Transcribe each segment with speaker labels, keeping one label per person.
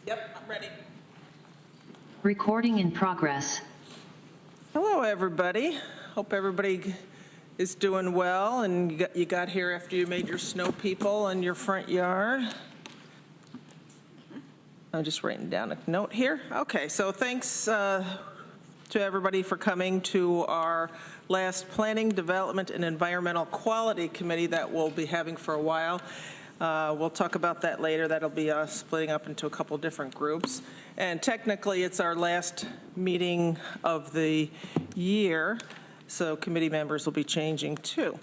Speaker 1: Yep, I'm ready.
Speaker 2: Recording in progress.
Speaker 1: Hello, everybody. Hope everybody is doing well and you got here after you made your snow people in your front yard. I'm just writing down a note here. Okay, so thanks to everybody for coming to our last Planning, Development, and Environmental Quality Committee that we'll be having for a while. We'll talk about that later. That'll be splitting up into a couple different groups. And technically, it's our last meeting of the year, so committee members will be changing too.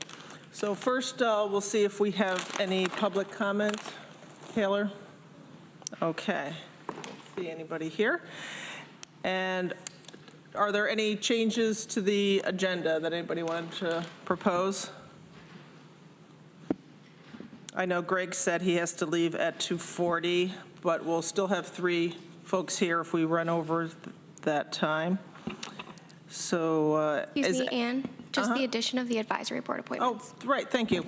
Speaker 1: So first, we'll see if we have any public comment. Taylor? Okay. Don't see anybody here. And are there any changes to the agenda that anybody wanted to propose? I know Greg said he has to leave at 2:40, but we'll still have 3 folks here if we run over that time. So,
Speaker 3: Excuse me, Ann, just the addition of the advisory board appointments.
Speaker 1: Oh, right, thank you.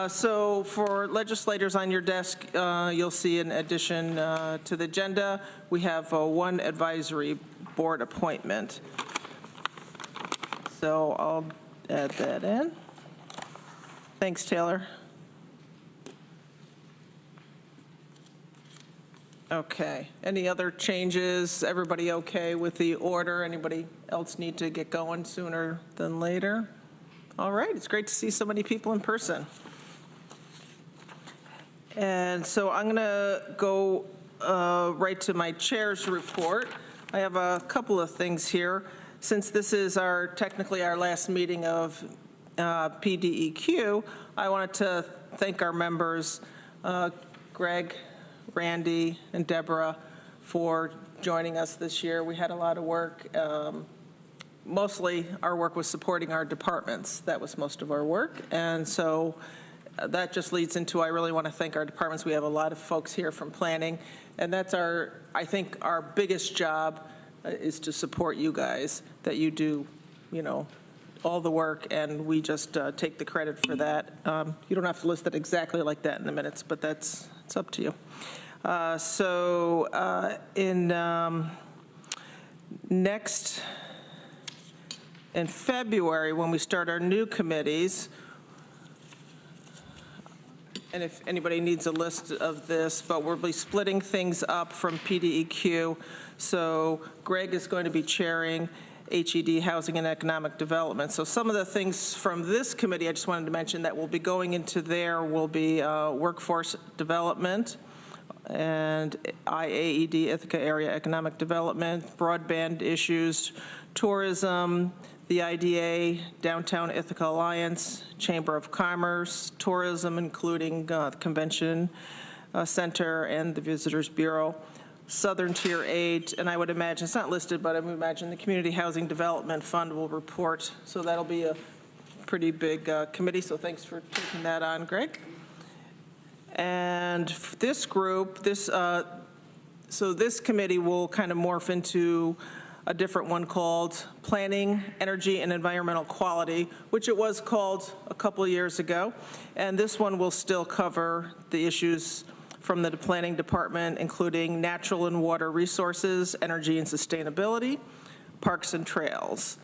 Speaker 1: So for legislators on your desk, you'll see an addition to the agenda. We have 1 advisory board appointment. So I'll add that in. Thanks, Taylor. Okay. Any other changes? Everybody okay with the order? Anybody else need to get going sooner than later? All right. It's great to see so many people in person. And so I'm going to go right to my chair's report. I have a couple of things here. Since this is technically our last meeting of PDEQ, I wanted to thank our members, Greg, Randy, and Deborah, for joining us this year. We had a lot of work. Mostly our work was supporting our departments. That was most of our work. And so that just leads into, I really want to thank our departments. We have a lot of folks here from planning, and that's I think our biggest job is to support you guys, that you do, all the work, and we just take the credit for that. You don't have to list it exactly like that in the minutes, but it's up to you. In February, when we start our new committees, and if anybody needs a list of this, but we'll be splitting things up from PDEQ. So Greg is going to be chairing HED, Housing and Economic Development. So some of the things from this committee I just wanted to mention that will be going into there will be workforce development and IAED, Ithaca Area Economic Development, broadband issues, tourism, the IDA, Downtown Ithaca Alliance, Chamber of Commerce, tourism, including the Convention Center and the Visitors Bureau, Southern Tier 8, and I would imagine, it's not listed, but I would imagine the Community Housing Development Fund will report. So that'll be a pretty big committee, so thanks for taking that on, Greg. And this group, so this committee will kind of morph into a different one called Planning, Energy, and Environmental Quality, which it was called a couple of years ago. And this one will still cover the issues from the planning department, including natural and water resources, energy and sustainability, parks and trails.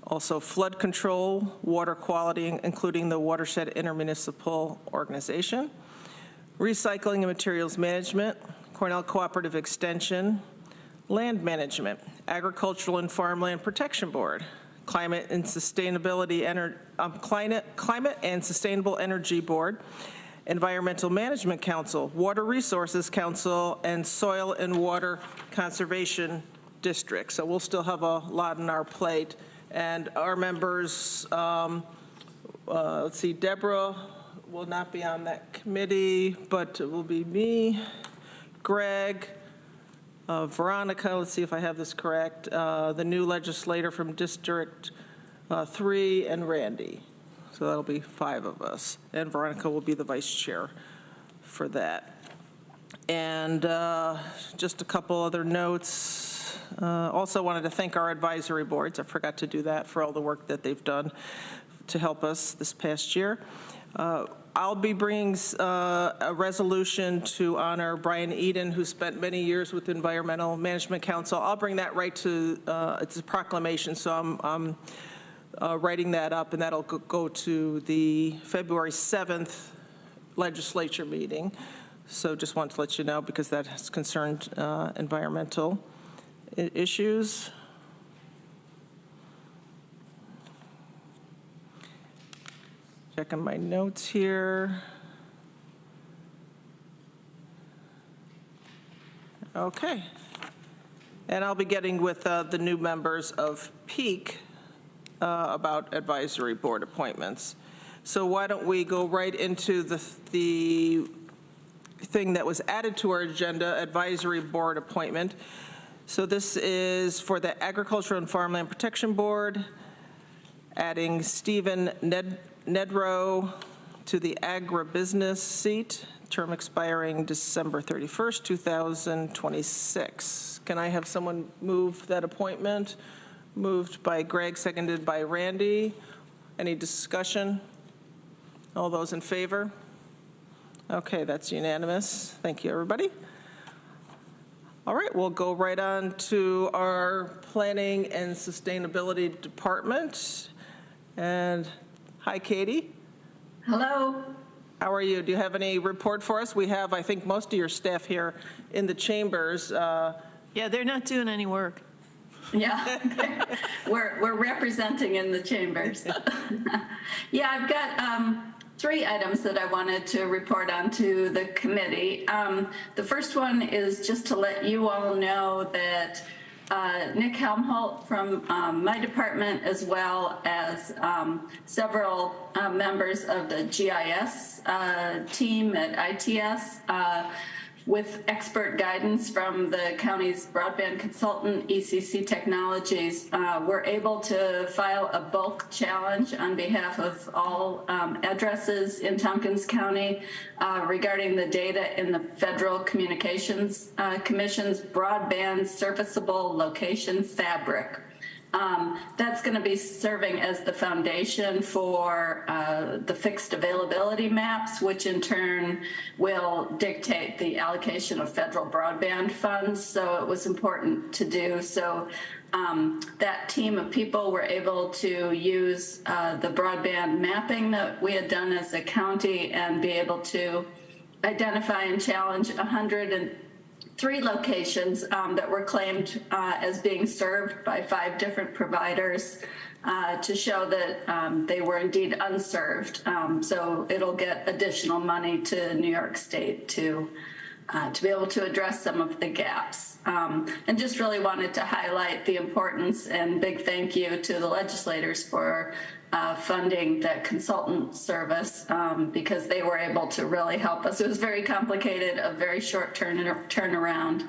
Speaker 1: Also flood control, water quality, including the Watershed Intermunicipal Organization, recycling and materials management, Cornell Cooperative Extension, land management, Agricultural and Farmland Protection Board, Climate and Sustainability, Climate and Sustainable Energy Board, Environmental Management Council, Water Resources Council, and Soil and Water Conservation District. So we'll still have a lot on our plate. And our members, let's see, Deborah will not be on that committee, but it will be me, Greg, Veronica, let's see if I have this correct, the new legislator from District 3, and Randy. So that'll be 5 of us. And Veronica will be the vice chair for that. And just a couple other notes. Also wanted to thank our advisory boards. I forgot to do that for all the work that they've done to help us this past year. I'll be bringing a resolution to honor Brian Eden, who spent many years with Environmental Management Council. I'll bring that right to, it's a proclamation, so I'm writing that up, and that'll go to the February 7th legislature meeting. So just wanted to let you know, because that has concerned environmental issues. Checking my notes here. Okay. And I'll be getting with the new members of PEAK about advisory board appointments. So why don't we go right into the thing that was added to our agenda, advisory board appointment. So this is for the Agricultural and Farmland Protection Board, adding Stephen Nedrow to the agribusiness seat, term expiring December 31st, 2026. Can I have someone move that appointment? Moved by Greg, seconded by Randy. Any discussion? All those in favor? Okay, that's unanimous. Thank you, everybody. All right, we'll go right on to our Planning and Sustainability Department. And hi, Katie.
Speaker 2: Hello.
Speaker 1: How are you? Do you have any report for us? We have, I think, most of your staff here in the chambers.
Speaker 4: Yeah, they're not doing any work.
Speaker 2: Yeah, we're representing in the chambers. Yeah, I've got 3 items that I wanted to report on to the committee. The first one is just to let you all know that Nick Helmholt from my department, as well as several members of the GIS team at ITS, with expert guidance from the county's broadband consultant, ECC Technologies, we're able to file a bulk challenge on behalf of all addresses in Tompkins County regarding the data in the Federal Communications Commission's broadband serviceable location fabric. That's going to be serving as the foundation for the fixed availability maps, which in turn will dictate the allocation of federal broadband funds. So it was important to do. So that team of people were able to use the broadband mapping that we had done as a county and be able to identify and challenge 103 locations that were claimed as being served by 5 different providers to show that they were indeed unserved. So it'll get additional money to New York State to be able to address some of the gaps. And just really wanted to highlight the importance, and big thank you to the legislators for funding that consultant service because they were able to really help us. It was very complicated, a very short turnaround,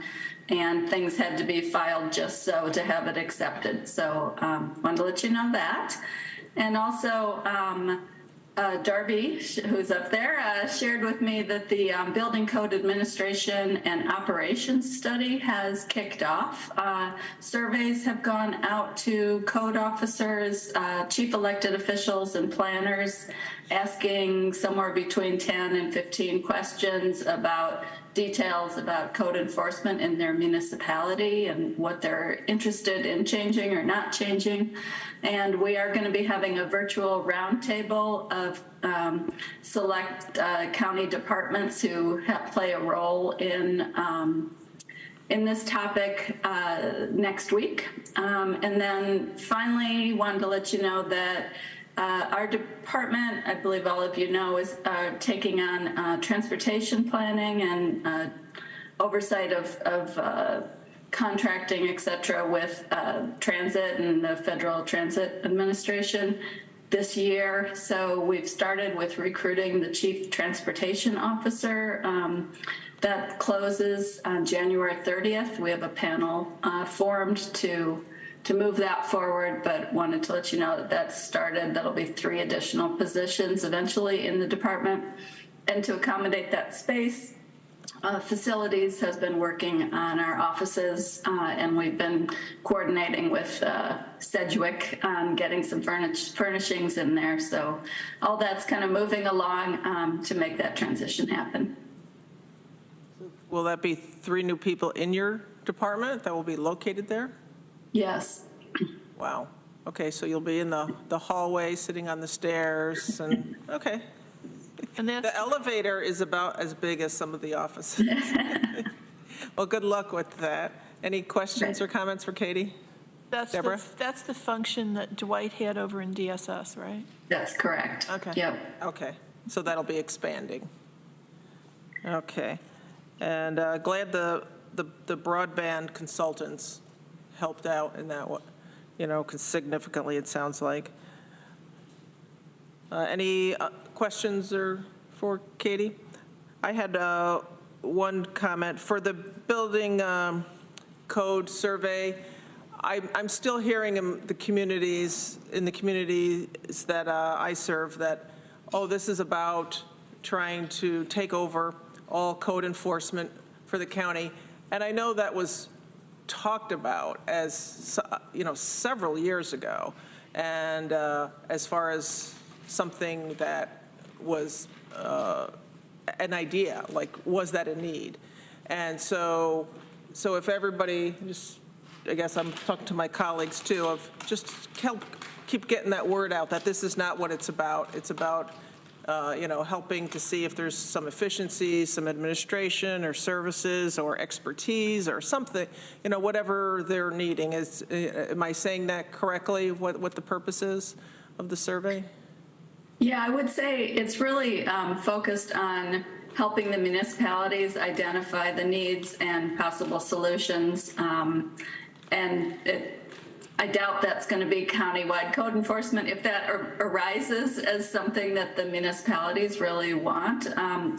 Speaker 2: and things had to be filed just so to have it accepted. So wanted to let you know that. And also Darby, who's up there, shared with me that the Building Code Administration and Operations Study has kicked off. Surveys have gone out to code officers, chief elected officials, and planners, asking somewhere between 10 and 15 questions about details about code enforcement in their municipality and what they're interested in changing or not changing. And we are going to be having a virtual roundtable of select county departments who play a role in this topic next week. And then finally, wanted to let you know that our department, I believe all of you know, is taking on transportation planning and oversight of contracting, et cetera, with transit and the Federal Transit Administration this year. So we've started with recruiting the Chief Transportation Officer. That closes on January 30th. We have a panel formed to move that forward, but wanted to let you know that that's started. That'll be 3 additional positions eventually in the department. And to accommodate that space, Facilities has been working on our offices, and we've been coordinating with Sedgwick on getting some furnishings in there. So all that's kind of moving along to make that transition happen.
Speaker 1: Will that be 3 new people in your department that will be located there?
Speaker 2: Yes.
Speaker 1: Wow. Okay, so you'll be in the hallway, sitting on the stairs, and, okay.
Speaker 4: And that's,
Speaker 1: The elevator is about as big as some of the offices. Well, good luck with that. Any questions or comments for Katie? Deborah?
Speaker 4: that's the function that Dwight had over in DSS, right?
Speaker 2: That's correct.
Speaker 1: Okay.
Speaker 2: Yep.
Speaker 1: Okay, so that'll be expanding. Okay, and glad the broadband consultants helped out in that, significantly, it sounds like. Any questions for Katie? I had one comment for the building code survey. I'm still hearing in the communities that I serve that, this is about trying to take over all code enforcement for the county. And I know that was talked about as, several years ago. And as far as something that was an idea, like, was that a need? And so if everybody I guess I'm talking to my colleagues too, of just keep getting that word out that this is not what it's about. It's about, helping to see if there's some efficiencies, some administration or services or expertise or something, whatever they're needing. Am I saying that correctly, what the purpose is of the survey?
Speaker 2: Yeah, I would say it's really focused on helping the municipalities identify the needs and possible solutions. I doubt that's going to be countywide code enforcement. If that arises as something that the municipalities really want,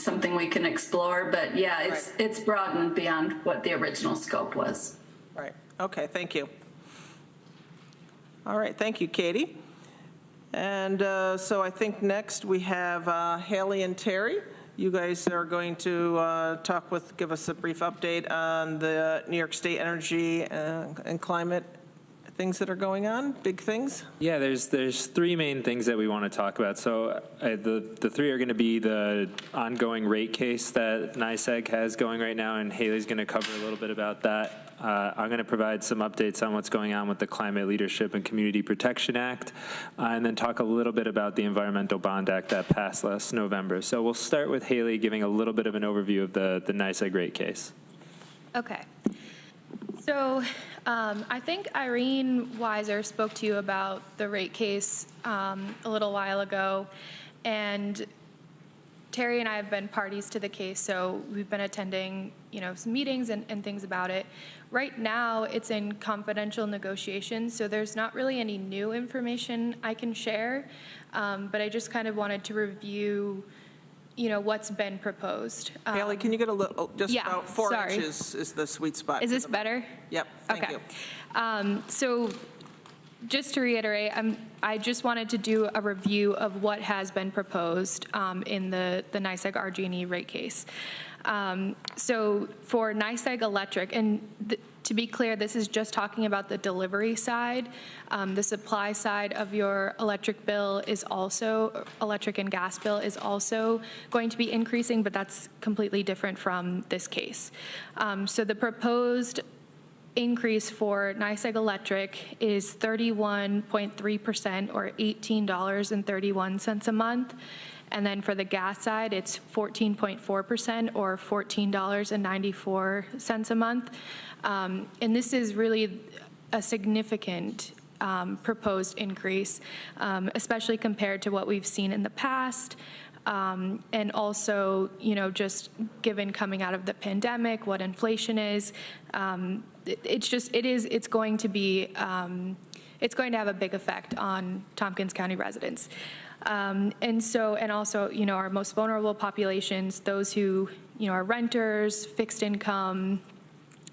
Speaker 2: something we can explore. But yeah, it's broadened beyond what the original scope was.
Speaker 1: Right. Okay, thank you. All right, thank you, Katie. And so I think next we have Haley and Terry. You guys are going to give us a brief update on the New York State energy and climate things that are going on, big things.
Speaker 5: Yeah, there's 3 main things that we want to talk about. So the 3 are going to be the ongoing rate case that NYSEG has going right now, and Haley's going to cover a little bit about that. I'm going to provide some updates on what's going on with the Climate Leadership and Community Protection Act, and then talk a little bit about the Environmental Bond Act that passed last November. So we'll start with Haley giving a little bit of an overview of the NYSEG rate case.
Speaker 3: Okay. So I think Irene Weiser spoke to you about the rate case a little while ago, and Terry and I have been parties to the case, so we've been attending, some meetings and things about it. Right now, it's in confidential negotiations, so there's not really any new information I can share, but I just kind of wanted to review, what's been proposed.
Speaker 1: Haley, can you get a little, just
Speaker 3: yeah,
Speaker 1: about 4
Speaker 3: sorry.
Speaker 1: inches is the sweet spot.
Speaker 3: Is this better?
Speaker 1: Yep, thank you.
Speaker 3: So just to reiterate, I just wanted to do a review of what has been proposed in the NYSEG RG&E rate case. So for NYSEG Electric, and to be clear, this is just talking about the delivery side. The supply side of your electric bill is also, electric and gas bill is also going to be increasing, but that's completely different from this case. So the proposed increase for NYSEG Electric is 31.3% or $18.31 a month. And then for the gas side, it's 14.4% or $14.94 a month. And this is really a significant proposed increase, especially compared to what we've seen in the past. And also, just given coming out of the pandemic, what inflation is, it's going to have a big effect on Tompkins County residents. And also, our most vulnerable populations, those who, are renters, fixed income,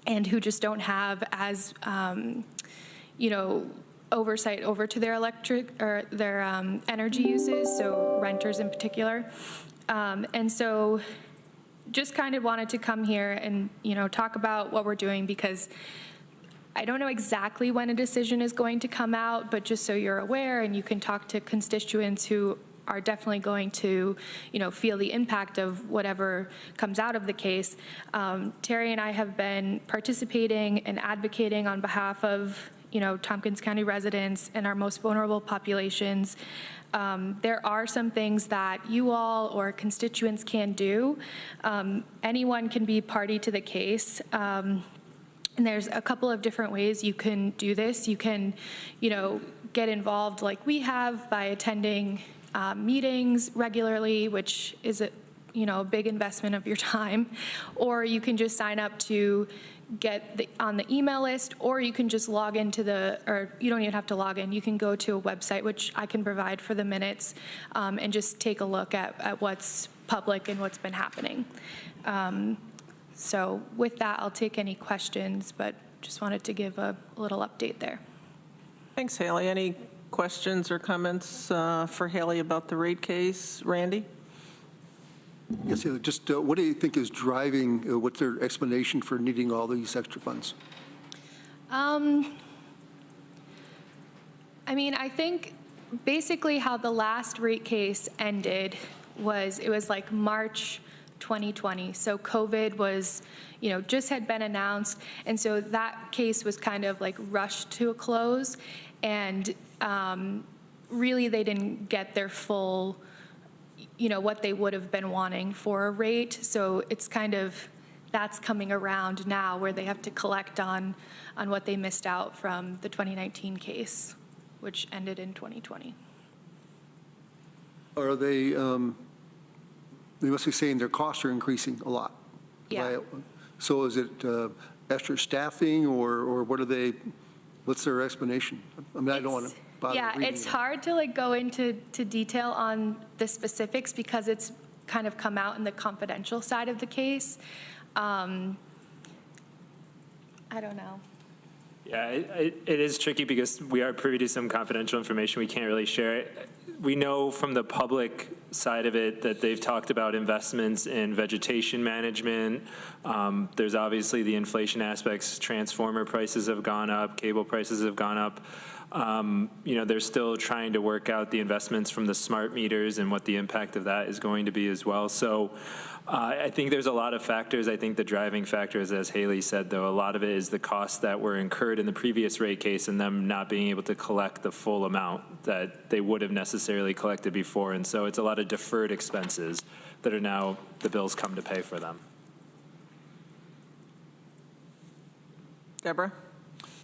Speaker 3: and who just don't have as, oversight over to their electric or their energy uses, so renters in particular. And so just kind of wanted to come here and, talk about what we're doing, because I don't know exactly when a decision is going to come out, but just so you're aware and you can talk to constituents who are definitely going to, feel the impact of whatever comes out of the case. Terry and I have been participating and advocating on behalf of, Tompkins County residents and our most vulnerable populations. There are some things that you all or constituents can do. Anyone can be party to the case. And there's a couple of different ways you can do this. You can, get involved like we have by attending meetings regularly, which is a big investment of your time, or you can just sign up to get on the email list, or you can just log into or you don't even have to log in. You can go to a website, which I can provide for the minutes, and just take a look at what's public and what's been happening. So with that, I'll take any questions, but just wanted to give a little update there.
Speaker 1: Thanks, Haley. Any questions or comments for Haley about the rate case? Randy?
Speaker 6: Yes, just what do you think is driving, what's their explanation for needing all these extra funds?
Speaker 3: I think basically how the last rate case ended was, it was like March 2020. So COVID was, just had been announced. And so that case was kind of like rushed to a close. And really they didn't get their full, what they would have been wanting for a rate. So it's kind of, that's coming around now where they have to collect on what they missed out from the 2019 case, which ended in 2020.
Speaker 6: Are they must be saying their costs are increasing a lot.
Speaker 3: Yeah.
Speaker 6: So is it extra staffing or what's their explanation? I don't want to bother reading
Speaker 3: it's
Speaker 6: it.
Speaker 3: hard to go into detail on the specifics because it's kind of come out in the confidential side of the case. I don't know.
Speaker 5: Yeah, it is tricky because we are privy to some confidential information. We can't really share it. We know from the public side of it that they've talked about investments in vegetation management. There's obviously the inflation aspects. Transformer prices have gone up. Cable prices have gone up. They're still trying to work out the investments from the smart meters and what the impact of that is going to be as well. So I think there's a lot of factors. I think the driving factor is, as Haley said, though, a lot of it is the costs that were incurred in the previous rate case and them not being able to collect the full amount that they would have necessarily collected before. And so it's a lot of deferred expenses that are now the bills come to pay for them.
Speaker 1: Deborah?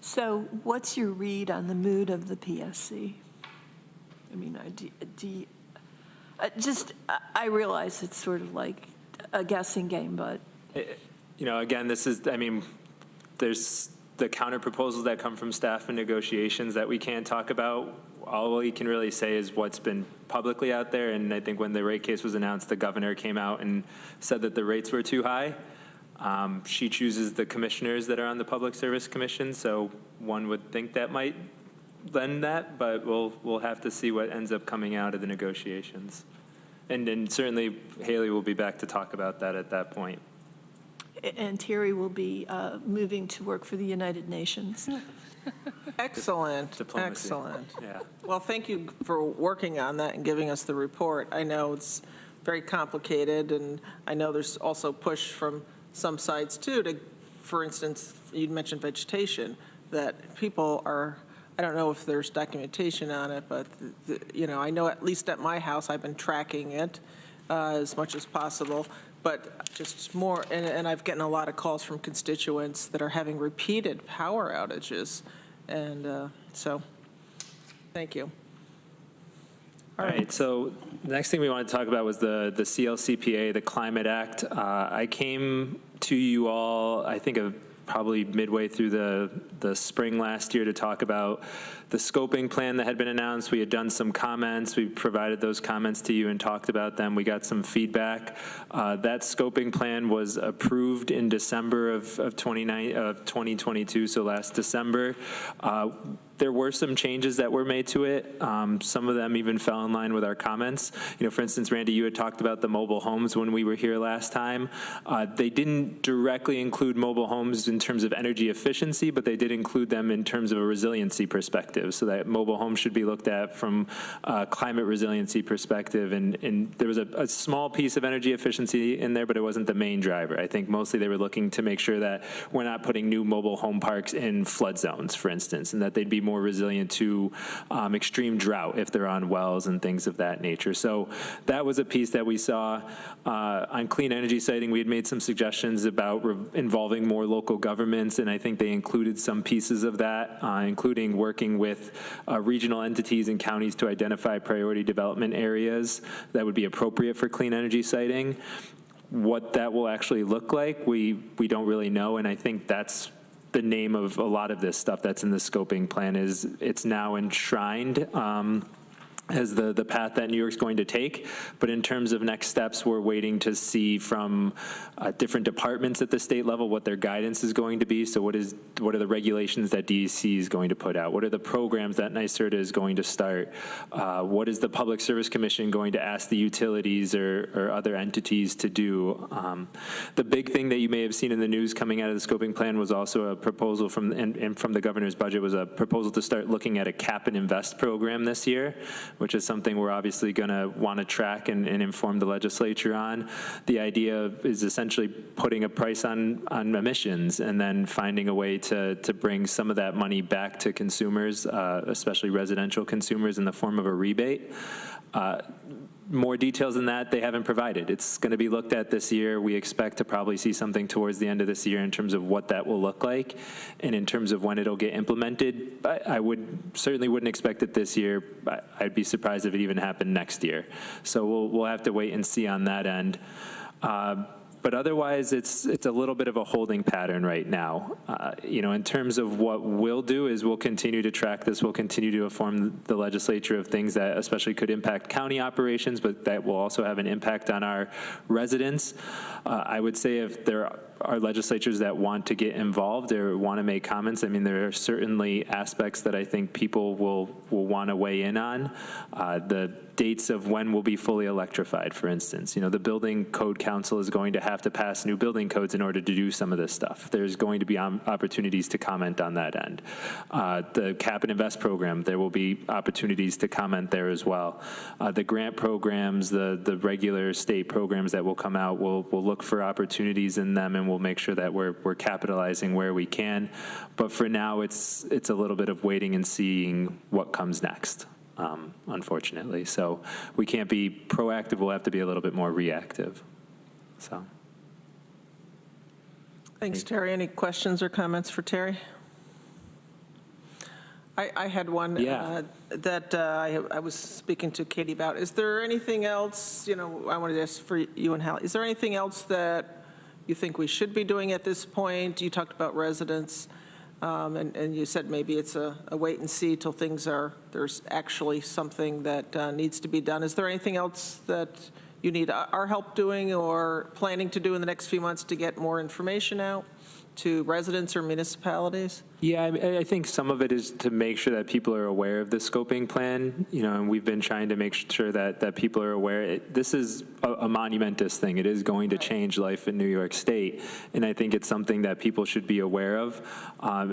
Speaker 4: So what's your read on the mood of the PSC? I realize it's sort of like a guessing game, but.
Speaker 5: Again, there's the counter proposals that come from staff and negotiations that we can't talk about. All we can really say is what's been publicly out there. And I think when the rate case was announced, the governor came out and said that the rates were too high. She chooses the commissioners that are on the Public Service Commission, so one would think that might lend that, but we'll have to see what ends up coming out of the negotiations. And certainly Haley will be back to talk about that at that point.
Speaker 4: And Terry will be moving to work for the United Nations.
Speaker 1: Excellent.
Speaker 5: Diplomacy.
Speaker 1: Excellent.
Speaker 5: Yeah.
Speaker 1: Well, thank you for working on that and giving us the report. I know it's very complicated, and I know there's also push from some sides too to, for instance, you mentioned vegetation, that people are, I don't know if there's documentation on it, but I know at least at my house I've been tracking it as much as possible, but just more, and I've gotten a lot of calls from constituents that are having repeated power outages, and so thank you.
Speaker 5: All right, so the next thing we want to talk about was the CLCPA, the Climate Act. I came to you all, I think, probably midway through the spring last year to talk about the scoping plan that had been announced. We had done some comments. We provided those comments to you and talked about them. We got some feedback. That scoping plan was approved in December of 2022, so last December. there were some changes that were made to it. Some of them even fell in line with our comments. For instance, Randy, you had talked about the mobile homes when we were here last time. They didn't directly include mobile homes in terms of energy efficiency, but they did include them in terms of a resiliency perspective, so that mobile homes should be looked at from a climate resiliency perspective. And there was a small piece of energy efficiency in there, but it wasn't the main driver. I think mostly they were looking to make sure that we're not putting new mobile home parks in flood zones, for instance, and that they'd be more resilient to extreme drought if they're on wells and things of that nature. So that was a piece that we saw. On clean energy siting, we had made some suggestions about involving more local governments, and I think they included some pieces of that, including working with regional entities and counties to identify priority development areas that would be appropriate for clean energy siting. What that will actually look like, we don't really know, and I think that's the name of a lot of this stuff that's in the scoping plan. Is it's now enshrined as the path that New York's going to take. But in terms of next steps, we're waiting to see from different departments at the state level what their guidance is going to be. So what are the regulations that DEC is going to put out? What are the programs that NYSERDA is going to start? What is the Public Service Commission going to ask the utilities or other entities to do? The big thing that you may have seen in the news coming out of the scoping plan was also a proposal from the governor's budget, was a proposal to start looking at a cap and invest program this year, which is something we're obviously going to want to track and inform the legislature on. The idea is essentially putting a price on emissions and then finding a way to bring some of that money back to consumers, especially residential consumers, in the form of a rebate. More details than that, they haven't provided. It's going to be looked at this year. We expect to probably see something towards the end of this year in terms of what that will look like and in terms of when it'll get implemented. I certainly wouldn't expect it this year. I'd be surprised if it even happened next year. So we'll have to wait and see on that end. But otherwise, it's a little bit of a holding pattern right now. In terms of what we'll do is we'll continue to track this. We'll continue to inform the legislature of things that especially could impact county operations, but that will also have an impact on our residents. I would say if there are legislatures that want to get involved or want to make comments, I mean, there are certainly aspects that I think people will want to weigh in on. The dates of when we'll be fully electrified, for instance. The Building Code Council is going to have to pass new building codes in order to do some of this stuff. There's going to be opportunities to comment on that end. The Cap and Invest program, there will be opportunities to comment there as well. The grant programs, the regular state programs that will come out, we'll look for opportunities in them, and we'll make sure that we're capitalizing where we can. But for now, it's a little bit of waiting and seeing what comes next. Unfortunately. So we can't be proactive, we'll have to be a little bit more reactive. So.
Speaker 1: Thanks, Terry. Any questions or comments for Terry? I had one that I was speaking to Katie about. Is there anything else, I wanted to ask for you and Hallie, is there anything else that you think we should be doing at this point? You talked about residents. And you said maybe it's a wait and see till there's actually something that needs to be done. Is there anything else that you need our help doing or planning to do in the next few months to get more information out to residents or municipalities?
Speaker 5: Yeah, I think some of it is to make sure that people are aware of the scoping plan, and we've been trying to make sure that people are aware. This is a monumentous thing. It is going to change life in New York State, and I think it's something that people should be aware of.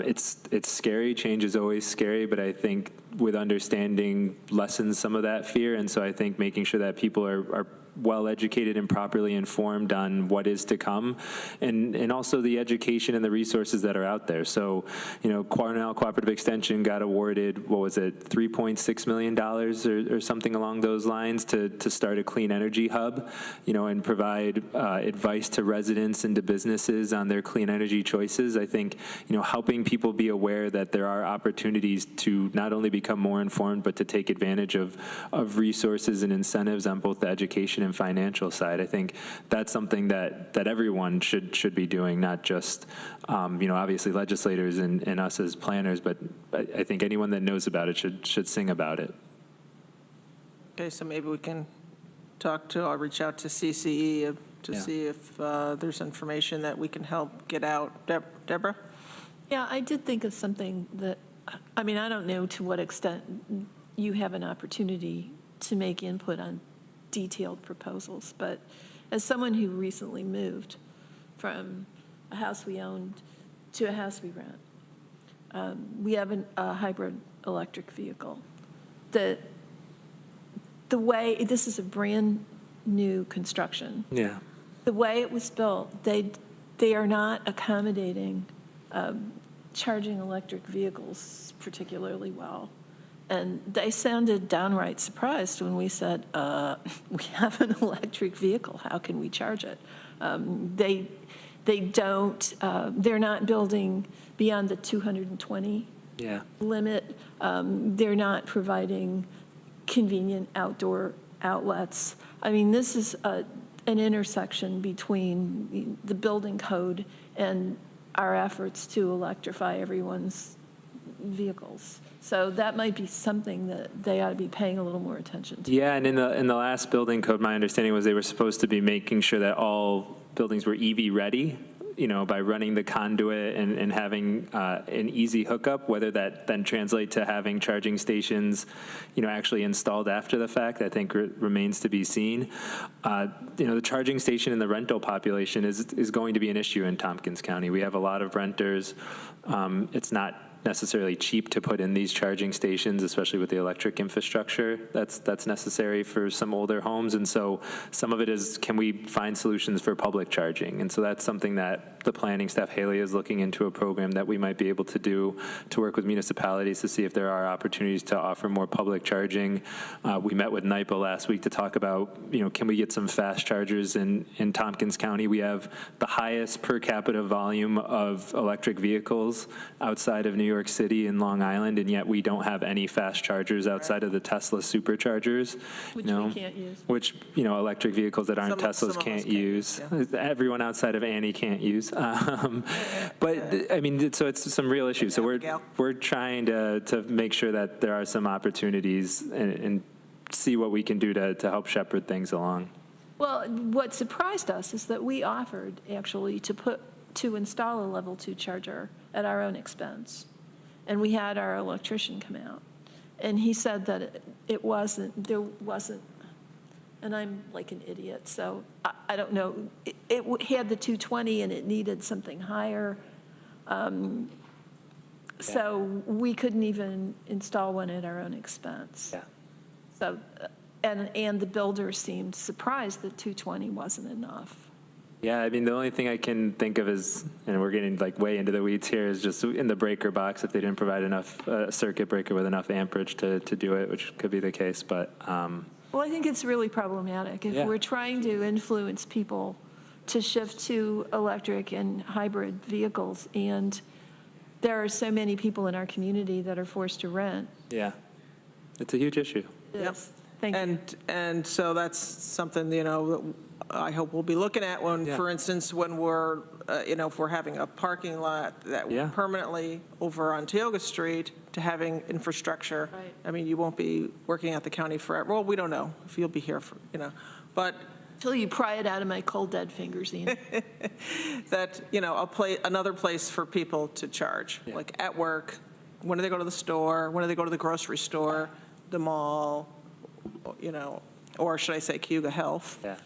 Speaker 5: It's scary. Change is always scary, but I think with understanding lessens some of that fear, and so I think making sure that people are well educated and properly informed on what is to come, and also the education and the resources that are out there. So, Cornell Cooperative Extension got awarded, what was it, $3.6 million or something along those lines to start a clean energy hub, and provide advice to residents and to businesses on their clean energy choices. I think, helping people be aware that there are opportunities to not only become more informed, but to take advantage of resources and incentives on both the education and financial side. I think that's something that everyone should be doing, not just, obviously legislators and us as planners, but I think anyone that knows about it should sing about it.
Speaker 1: Okay, so maybe we can I'll reach out to CCE to see if there's information that we can help get out. Deborah?
Speaker 4: Yeah, I did think of something that I mean, I don't know to what extent you have an opportunity to make input on detailed proposals, but as someone who recently moved from a house we owned to a house we rent, we have a hybrid electric vehicle. The way, this is a brand new construction.
Speaker 5: Yeah.
Speaker 4: The way it was built, they are not accommodating charging electric vehicles particularly well. And they sounded downright surprised when we said, we have an electric vehicle, how can we charge it? They don't, they're not building beyond the 220 limit. They're not providing convenient outdoor outlets. I mean, this is an intersection between the building code and our efforts to electrify everyone's vehicles. So that might be something that they ought to be paying a little more attention to.
Speaker 5: Yeah, and in the last building code, my understanding was they were supposed to be making sure that all buildings were EV ready, by running the conduit and having an easy hookup. Whether that then translate to having charging stations, actually installed after the fact, I think remains to be seen. The charging station in the rental population is going to be an issue in Tompkins County. We have a lot of renters. It's not necessarily cheap to put in these charging stations, especially with the electric infrastructure that's necessary for some older homes. And so some of it is, can we find solutions for public charging? And so that's something that the planning staff, Haley, is looking into a program that we might be able to do to work with municipalities to see if there are opportunities to offer more public charging. We met with NYPA last week to talk about, can we get some fast chargers in Tompkins County? We have the highest per capita volume of electric vehicles outside of New York City and Long Island, and yet we don't have any fast chargers outside of the Tesla superchargers.
Speaker 4: Which we can't use.
Speaker 5: Which, electric vehicles that aren't
Speaker 1: Some
Speaker 5: Teslas
Speaker 1: of us
Speaker 5: can't
Speaker 1: can't
Speaker 5: use.
Speaker 1: use,
Speaker 5: Everyone outside of Annie can't use. But, I mean, so it's some real issues. So we're trying to make sure that there are some opportunities and see what we can do to help shepherd things along.
Speaker 4: Well, what surprised us is that we offered actually to install a level 2 charger at our own expense. And we had our electrician come out. And he said that there wasn't, and I'm like an idiot, so I don't know. It had the 220 and it needed something higher. So we couldn't even install one at our own expense.
Speaker 5: Yeah.
Speaker 4: So, and the builder seemed surprised that 220 wasn't enough.
Speaker 5: Yeah, I mean, the only thing I can think of is, and we're getting like way into the weeds here, is just in the breaker box, if they didn't provide enough circuit breaker with enough amperage to do it, which could be the case, but.
Speaker 4: Well, I think it's really problematic. If we're trying to influence people to shift to electric and hybrid vehicles, and there are so many people in our community that are forced to rent.
Speaker 5: Yeah, it's a huge issue.
Speaker 1: Yep.
Speaker 4: Thank you.
Speaker 1: And so that's something, that I hope we'll be looking at when, for instance, when we're, if we're having a parking lot that permanently over on Tioga Street to having infrastructure.
Speaker 4: Right.
Speaker 1: I mean, you won't be working at the county forever. Well, we don't know if you'll be here for, but.
Speaker 4: Until you pry it out of my cold, dead fingers, Ian.
Speaker 1: That, another place for people to charge, like at work, when do they go to the store, when do they go to the grocery store, the mall, or should I say Cayuga Health?
Speaker 5: Yeah.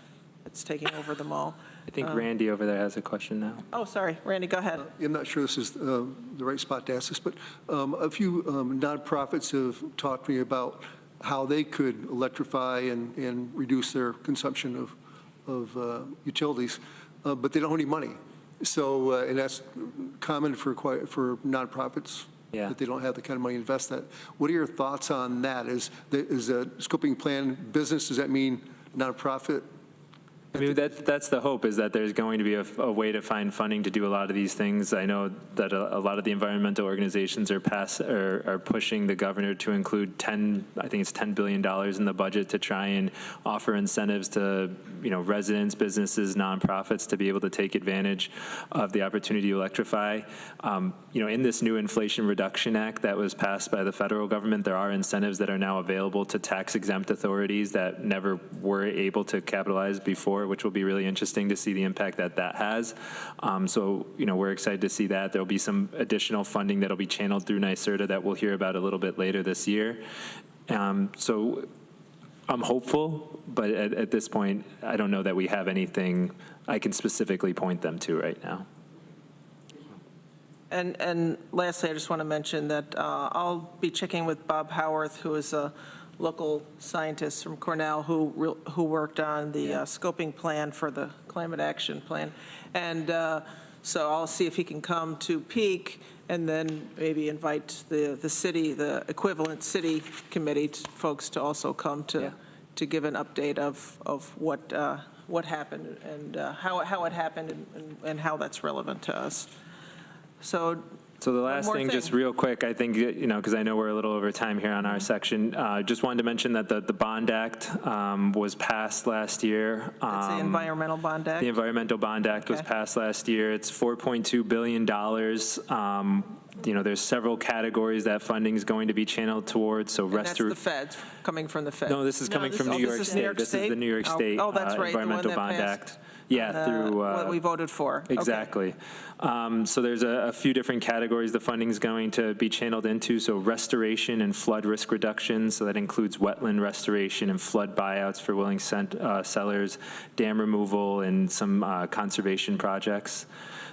Speaker 1: It's taking over the mall.
Speaker 5: I think Randy over there has a question now.
Speaker 1: Oh, sorry, Randy, go ahead.
Speaker 6: I'm not sure this is the right spot to ask this, but a few nonprofits have talked to me about how they could electrify and reduce their consumption of utilities, but they don't have any money. So, and that's common for nonprofits.
Speaker 5: Yeah.
Speaker 6: That they don't have the kind of money to invest that. What are your thoughts on that? Is a scoping plan business? Does that mean nonprofit?
Speaker 5: I mean, that's the hope, is that there's going to be a way to find funding to do a lot of these things. I know that a lot of the environmental organizations are pushing the governor to include $10 billion in the budget to try and offer incentives to, residents, businesses, nonprofits to be able to take advantage of the opportunity to electrify. In this new Inflation Reduction Act that was passed by the federal government, there are incentives that are now available to tax-exempt authorities that never were able to capitalize before before, which will be really interesting to see the impact that that has. So, we're excited to see that. There'll be some additional funding that'll be channeled through NYSERDA that we'll hear about a little bit later this year. So I'm hopeful, but at this point, I don't know that we have anything I can specifically point them to right now.
Speaker 1: And lastly, I just want to mention that I'll be checking with Bob Howarth, who is a local scientist from Cornell who worked on the scoping plan for the climate action plan. And so I'll see if he can come to Peak and then maybe invite the city, the equivalent city committee folks to also come to give an update of what happened and how it happened and how that's relevant to us. So the last thing, just real quick, I think, because I know we're a little over time here on our section, just wanted to mention that the Bond Act was passed last year. That's the Environmental Bond Act?
Speaker 5: The Environmental Bond Act was passed last year. It's $4.2 billion. There's several categories that funding is going to be channeled towards. So
Speaker 1: that's the feds, coming from the feds.
Speaker 5: No, this is coming from New York State. This is the New York State
Speaker 1: that's right,
Speaker 5: Environmental Bond Act. Yeah, through
Speaker 1: what we voted for.
Speaker 5: Exactly.
Speaker 1: Okay.
Speaker 5: So there's a few different categories the funding is going to be channeled into. So restoration and flood risk reduction. So that includes wetland restoration and flood buyouts for willing sellers, dam removal, and some conservation projects.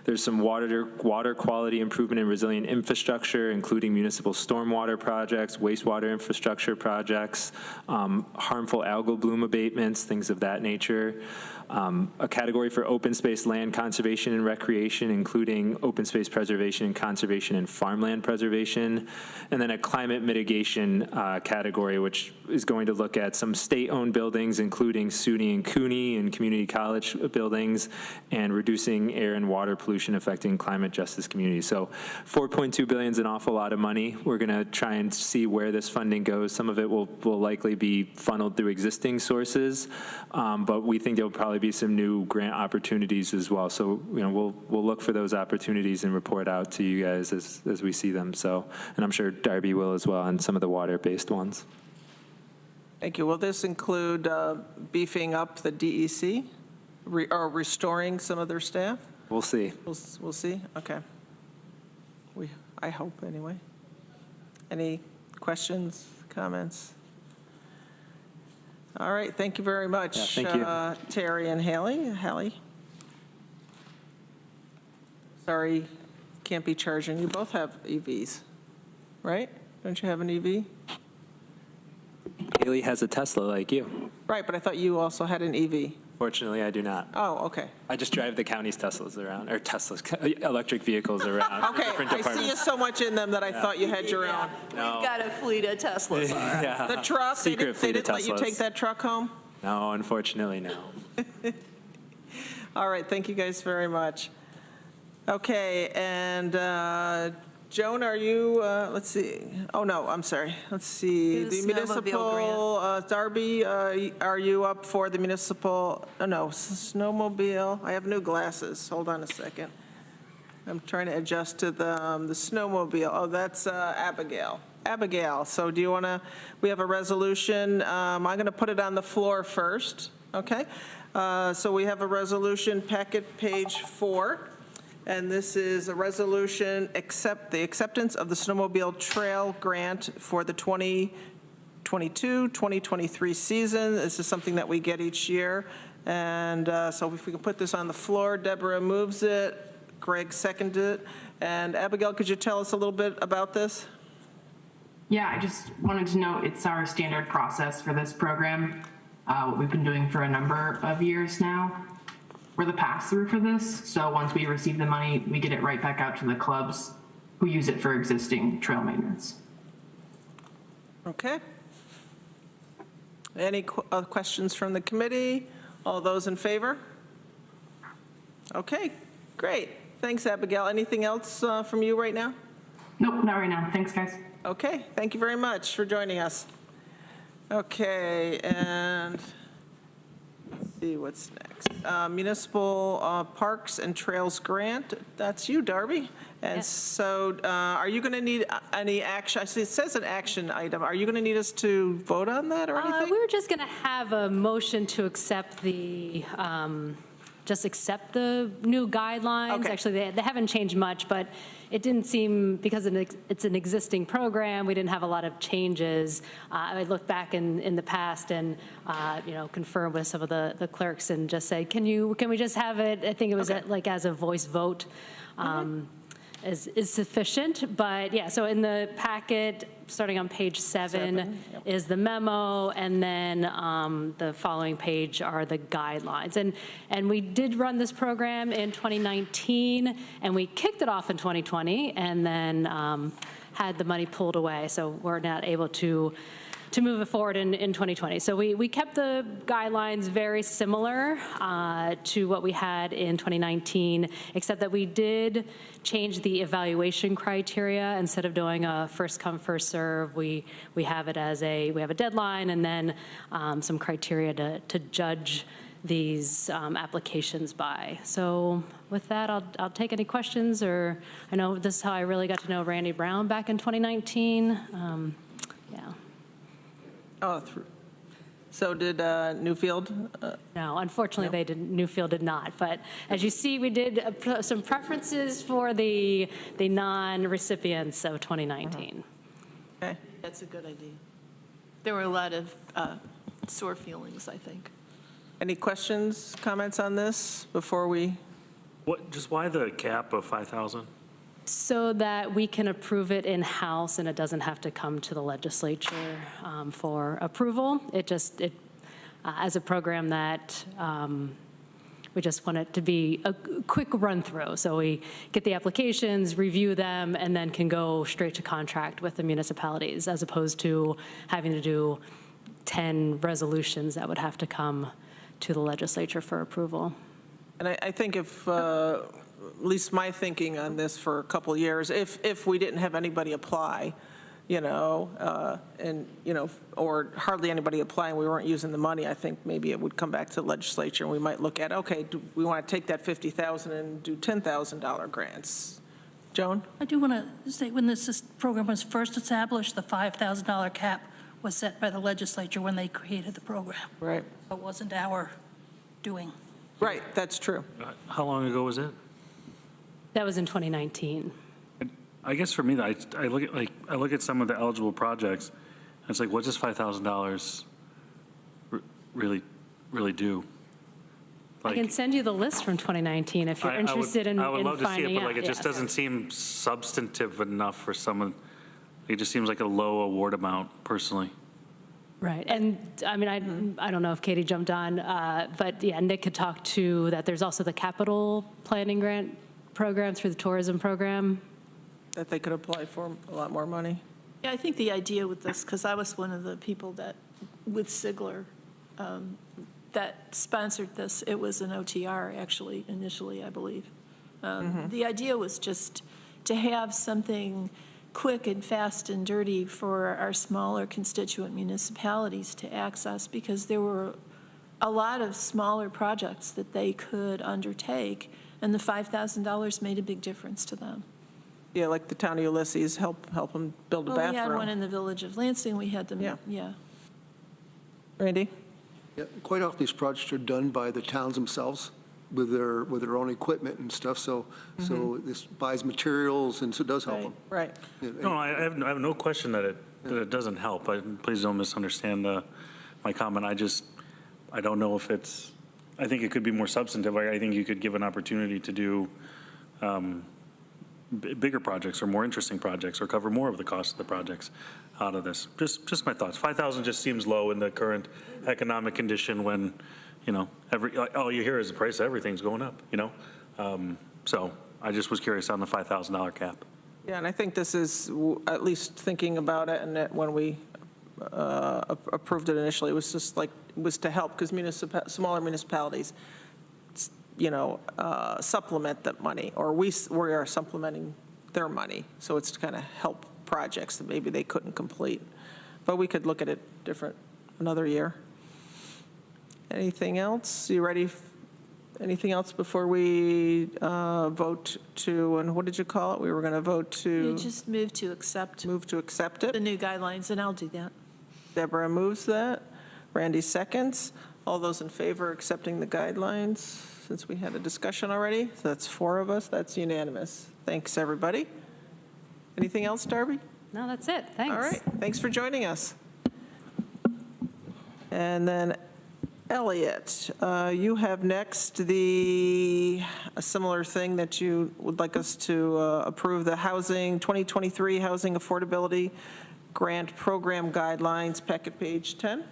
Speaker 5: There's some water quality improvement and resilient infrastructure, including municipal stormwater projects, wastewater infrastructure projects, harmful algal bloom abatements, things of that nature. A category for open space land conservation and recreation, including open space preservation and conservation and farmland preservation. And then a climate mitigation category, which is going to look at some state-owned buildings, including SUNY and CUNY and community college buildings, and reducing air and water pollution affecting climate justice communities. So $4.2 billion is an awful lot of money. We're going to try and see where this funding goes. Some of it will likely be funneled through existing sources, but we think there'll probably be some new grant opportunities as well. So, we'll look for those opportunities and report out to you guys as we see them. So, and I'm sure Darby will as well on some of the water-based ones.
Speaker 1: Thank you. Will this include beefing up the DEC or restoring some of their staff?
Speaker 5: We'll see.
Speaker 1: We'll see? Okay. I hope, anyway. Any questions, comments? All right, thank you very much,
Speaker 5: thank you.
Speaker 1: Terry and Hallie. Sorry, can't be charging. You both have EVs, right? Don't you have an EV?
Speaker 5: Haley has a Tesla like you.
Speaker 1: Right, but I thought you also had an EV.
Speaker 5: Fortunately, I do not.
Speaker 1: Oh, okay.
Speaker 5: I just drive the county's Teslas around, or electric vehicles around.
Speaker 1: Okay, I see you so much in them that I thought you had your own.
Speaker 5: No.
Speaker 4: We've got a fleet of Teslas.
Speaker 5: Yeah.
Speaker 1: The truck, they didn't let you take that truck home?
Speaker 5: No, unfortunately, no.
Speaker 1: All right, thank you guys very much. Okay, and Joan, are you, let's see, oh no, I'm sorry, let's see.
Speaker 4: The
Speaker 1: The municipal, Darby, are you up for the municipal, snowmobile? I have new glasses, hold on a second. I'm trying to adjust to the snowmobile. Oh, that's Abigail. Abigail, so do you want to, we have a resolution. I'm going to put it on the floor first, okay? So we have a resolution, packet page 4. And this is a resolution, the acceptance of the snowmobile trail grant for the 2022-2023 season. This is something that we get each year. And so if we can put this on the floor, Deborah moves it, Greg seconded it. And Abigail, could you tell us a little bit about this?
Speaker 7: Yeah, I just wanted to know it's our standard process for this program, what we've been doing for a number of years now. We're the pass-through for this, so once we receive the money, we get it right back out to the clubs who use it for existing trail maintenance.
Speaker 1: Okay. Any questions from the committee? All those in favor? Okay, great. Thanks, Abigail. Anything else from you right now?
Speaker 7: Nope, not right now. Thanks, guys.
Speaker 1: Okay, thank you very much for joining us. Okay, and let's See what's next. Municipal Parks and Trails Grant, that's you, Darby. And
Speaker 8: Yes.
Speaker 1: so are you going to need any action? I see it says an action item. Are you going to need us to vote on that or anything?
Speaker 8: We were just going to have a motion to accept the, just accept the new guidelines.
Speaker 1: Okay.
Speaker 8: Actually, they haven't changed much, but it didn't seem, because it's an existing program, we didn't have a lot of changes. I looked back in the past and, confirmed with some of the clerks and just say, can we just have it? I think it was as a voice vote. Is sufficient, but yeah, so in the packet, starting on page 7 is the memo, and then the following page are the guidelines. And we did run this program in 2019, and we kicked it off in 2020, and then had the money pulled away, so we're not able to move it forward in 2020. So we kept the guidelines very similar to what we had in 2019, except that we did change the evaluation criteria. Instead of doing a first come, first serve, we have it as we have a deadline and then some criteria to judge these applications by. So with that, I'll take any questions, or I know this is how I really got to know Randy Brown back in 2019. Yeah.
Speaker 1: Oh, so did Newfield?
Speaker 8: No, unfortunately, Newfield did not. But as you see, we did some preferences for the non-recipients of 2019.
Speaker 1: Okay.
Speaker 4: That's a good idea. There were a lot of sore feelings, I think.
Speaker 1: Any questions, comments on this before we?
Speaker 9: Just why the cap of 5,000?
Speaker 8: So that we can approve it in-house and it doesn't have to come to the legislature for approval. It as a program that we just want it to be a quick run-through. So we get the applications, review them, and then can go straight to contract with the municipalities, as opposed to having to do 10 resolutions that would have to come to the legislature for approval.
Speaker 1: And I think if, at least my thinking on this for a couple of years, if we didn't have anybody apply, or hardly anybody applying, we weren't using the money, I think maybe it would come back to the legislature and we might look at, okay, do we want to take that $50,000 and do $10,000 grants? Joan?
Speaker 10: I do want to say, when this program was first established, the $5,000 cap was set by the legislature when they created the program.
Speaker 1: Right.
Speaker 10: It wasn't our doing.
Speaker 1: Right, that's true.
Speaker 9: How long ago was it?
Speaker 8: That was in 2019.
Speaker 9: I guess for me, I look at some of the eligible projects, and it's like, what does $5,000 really do?
Speaker 8: I can send you the list from 2019 if you're interested in finding out.
Speaker 9: I would love to see it, but it just
Speaker 8: Yes.
Speaker 9: doesn't seem substantive enough for someone. It just seems like a low award amount, personally.
Speaker 8: Right, and I mean, I don't know if Katie jumped on, but yeah, Nick could talk to that. There's also the capital planning grant program through the tourism program.
Speaker 1: That they could apply for a lot more money.
Speaker 4: Yeah, I think the idea with this, because I was one of the people that, with Sigler, that sponsored this. It was an OTR, actually, initially, I believe. The idea was just to have something quick and fast and dirty for our smaller constituent municipalities to access, because there were a lot of smaller projects that they could undertake, and the $5,000 made a big difference to them.
Speaker 1: Yeah, like the town of Ulysses, help them build a bathroom.
Speaker 4: We had one in the village of Lansing. We had them,
Speaker 1: Yeah. Randy?
Speaker 6: Yeah, quite often these projects are done by the towns themselves with their own equipment and stuff, so this buys materials, and so it does help them.
Speaker 1: Right.
Speaker 9: No, I have no question that it doesn't help. Please don't misunderstand my comment. I don't know if it's, I think it could be more substantive. I think you could give an opportunity to do bigger projects or more interesting projects or cover more of the cost of the projects out of this. Just my thoughts. 5,000 just seems low in the current economic condition when, all you hear is the price of everything's going up, So I just was curious on the $5,000 cap.
Speaker 1: Yeah, and I think this is, at least thinking about it, and that when we approved it initially, it was just was to help, because smaller municipalities, supplement that money, or we are supplementing their money. So it's to kind of help projects that maybe they couldn't complete. But we could look at it different another year. Anything else? You ready? Anything else before we vote to, and what did you call it? We were going to vote to
Speaker 4: You just move to accept
Speaker 1: it.
Speaker 4: the new guidelines, and I'll do that.
Speaker 1: Deborah moves that. Randy seconds. All those in favor of accepting the guidelines, since we had a discussion already? So that's 4 of us. That's unanimous. Thanks, everybody. Anything else, Darby?
Speaker 8: No, that's it. Thanks.
Speaker 1: All right. Thanks for joining us. And then Elliot, you have next a similar thing that you would like us to approve, the 2023 Housing Affordability Grant Program Guidelines, packet page 10.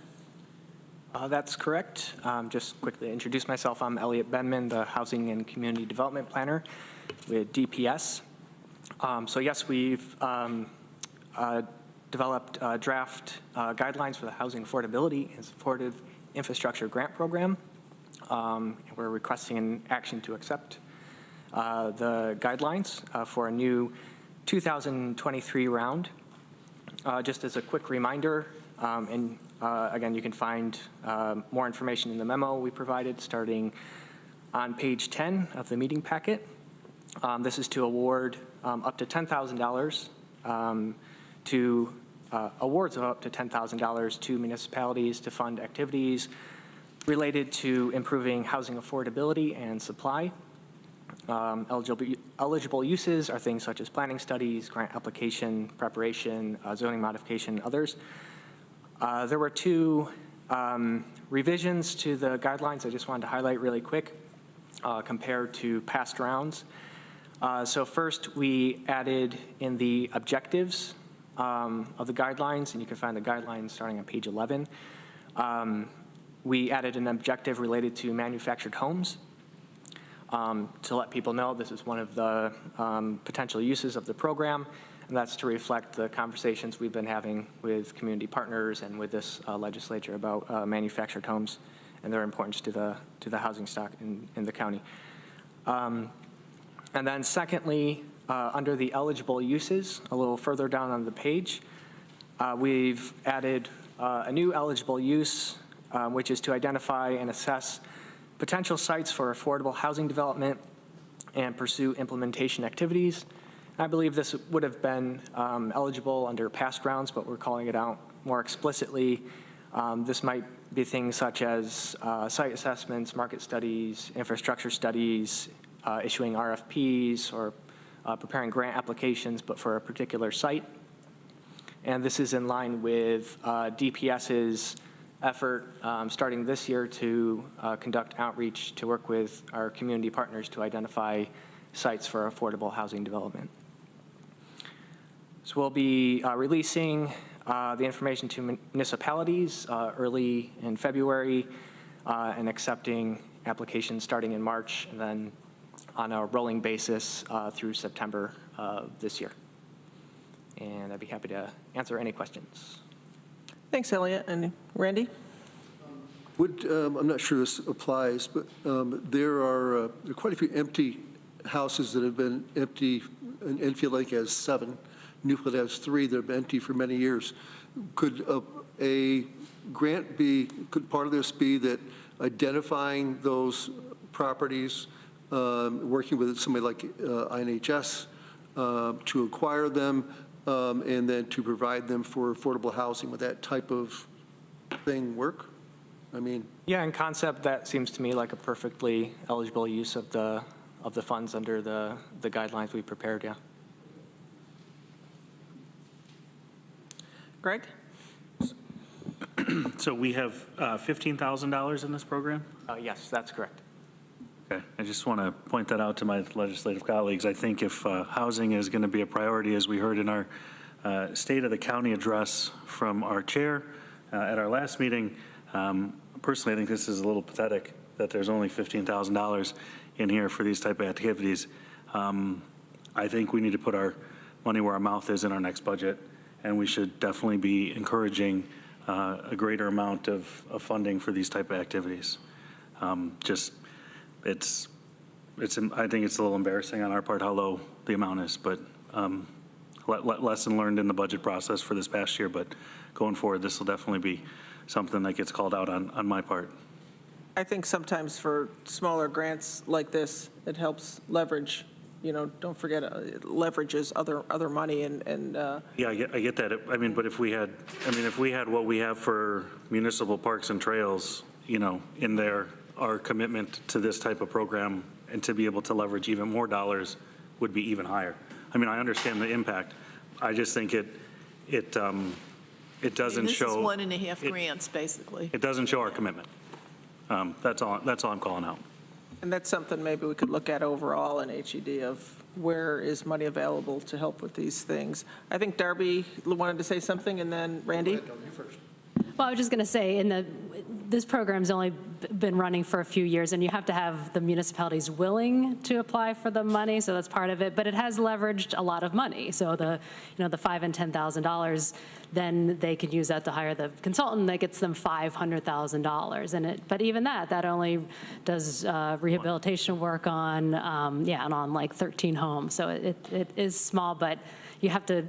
Speaker 11: That's correct. Just quickly introduce myself. I'm Elliot Benman, the Housing and Community Development Planner with DPS. So yes, we've developed draft guidelines for the Housing Affordability and Supportive Infrastructure Grant Program. We're requesting an action to accept the guidelines for a new 2023 round. Just as a quick reminder, again, you can find more information in the memo we provided starting on page 10 of the meeting packet. This is to award up to $10,000 to awards of up to $10,000 to municipalities to fund activities related to improving housing affordability and supply. Eligible uses are things such as planning studies, grant application preparation, zoning modification, others. There were 2 revisions to the guidelines I just wanted to highlight really quick compared to past rounds. So first, we added in the objectives of the guidelines, and you can find the guidelines starting on page 11. We added an objective related to manufactured homes to let people know this is one of the potential uses of the program, and that's to reflect the conversations we've been having with community partners and with this legislature about manufactured homes and their importance to the housing stock in the county. And then secondly, under the eligible uses, a little further down on the page, we've added a new eligible use, which is to identify and assess potential sites for affordable housing development and pursue implementation activities. I believe this would have been eligible under past rounds, but we're calling it out more explicitly. This might be things such as site assessments, market studies, infrastructure studies, issuing RFPs, or preparing grant applications, but for a particular site. And this is in line with DPS's effort starting this year to conduct outreach to work with our community partners to identify sites for affordable housing development. So we'll be releasing the information to municipalities early in February and accepting applications starting in March, and then on a rolling basis through September of this year. And I'd be happy to answer any questions.
Speaker 1: Thanks, Elliot. And Randy?
Speaker 6: I'm not sure this applies, but there are quite a few empty houses that have been empty. Enfield Lake has 7. Newfield has 3 that have been empty for many years. Could a grant could part of this be that identifying those properties, working with somebody like INHS to acquire them, and then to provide them for affordable housing? Would that type of thing work? I mean,
Speaker 11: yeah, in concept, that seems to me like a perfectly eligible use of the funds under the guidelines we prepared. Yeah.
Speaker 1: Greg?
Speaker 9: So we have $15,000 in this program?
Speaker 11: Yes, that's correct.
Speaker 9: Okay, I just want to point that out to my legislative colleagues. I think if housing is going to be a priority, as we heard in our State of the County address from our chair at our last meeting, personally, I think this is a little pathetic that there's only $15,000 in here for these type of activities. I think we need to put our money where our mouth is in our next budget, and we should definitely be encouraging a greater amount of funding for these type of activities. I think it's a little embarrassing on our part how low the amount is, but lesson learned in the budget process for this past year, but going forward, this will definitely be something that gets called out on my part.
Speaker 1: I think sometimes for smaller grants like this, it helps leverage, don't forget, it leverages other money and.
Speaker 9: Yeah, I get that. I mean, but if we had what we have for municipal parks and trails, in there, our commitment to this type of program and to be able to leverage even more dollars would be even higher. I mean, I understand the impact. I just think it doesn't show.
Speaker 4: This is 1.5 grants, basically.
Speaker 9: It doesn't show our commitment. That's all I'm calling out.
Speaker 1: And that's something maybe we could look at overall in HED of where is money available to help with these things. I think Darby wanted to say something, and then Randy.
Speaker 6: Go ahead, Darby, first.
Speaker 8: Well, I was just going to say, this program's only been running for a few years, and you have to have the municipalities willing to apply for the money, so that's part of it. But it has leveraged a lot of money. So the $5,000 and $10,000, then they can use that to hire the consultant that gets them $500,000. But even that only does rehabilitation work on, and on like 13 homes. So it is small, but we have to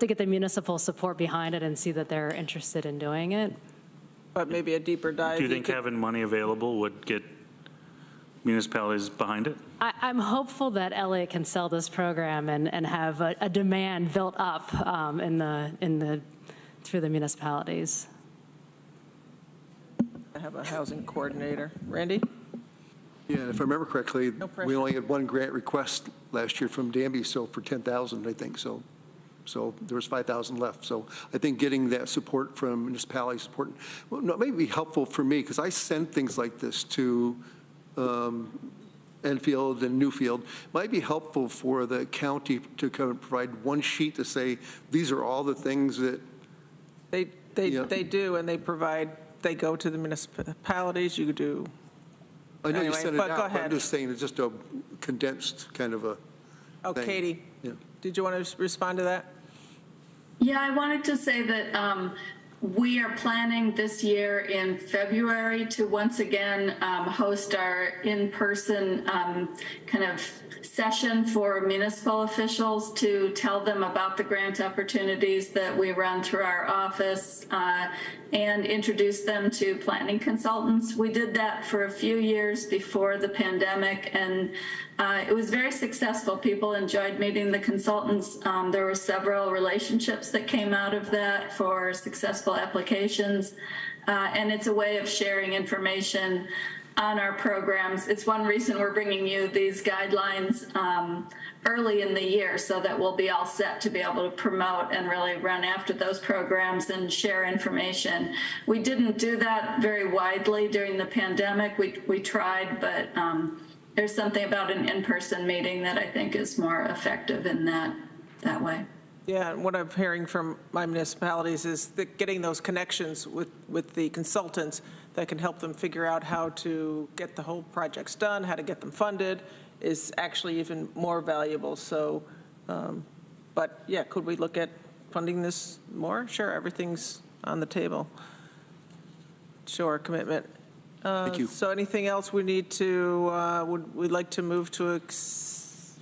Speaker 8: get the municipal support behind it and see that they're interested in doing it.
Speaker 1: But maybe a deeper dive.
Speaker 9: Do you think having money available would get municipalities behind it?
Speaker 8: I'm hopeful that Elliott can sell this program and have a demand built up through the municipalities.
Speaker 1: I have a housing coordinator. Randy?
Speaker 6: Yeah, and if I remember correctly,
Speaker 1: No pressure.
Speaker 6: we only had one grant request last year from Danby, so for 10,000, I think, so there was 5,000 left. So I think getting that support from municipalities is important. Well, no, it may be helpful for me, because I send things like this to Enfield and Newfield. Might be helpful for the county to kind of provide one sheet to say, these are all the things that.
Speaker 1: They do, and they go to the municipalities. You do.
Speaker 6: I know
Speaker 1: Anyway,
Speaker 6: you sent it
Speaker 1: but
Speaker 6: out,
Speaker 1: go
Speaker 6: but I'm
Speaker 1: ahead.
Speaker 6: just saying it's just a condensed kind of a thing.
Speaker 1: Katie,
Speaker 6: Yeah.
Speaker 1: did you want to respond to that?
Speaker 2: Yeah, I wanted to say that we are planning this year in February to once again host our in-person kind of session for municipal officials to tell them about the grant opportunities that we run through our office and introduce them to planning consultants. We did that for a few years before the pandemic, and it was very successful. People enjoyed meeting the consultants. There were several relationships that came out of that for successful applications, and it's a way of sharing information on our programs. It's one reason we're bringing you these guidelines early in the year, so that we'll be all set to be able to promote and really run after those programs and share information. We didn't do that very widely during the pandemic. We tried, but there's something about an in-person meeting that I think is more effective in that way.
Speaker 1: Yeah, and what I'm hearing from my municipalities is that getting those connections with the consultants that can help them figure out how to get the whole projects done, how to get them funded, is actually even more valuable. So, but yeah, could we look at funding this more? Sure, everything's on the table. Show our commitment.
Speaker 6: Thank you.
Speaker 1: So anything else we need to, would we like to move to,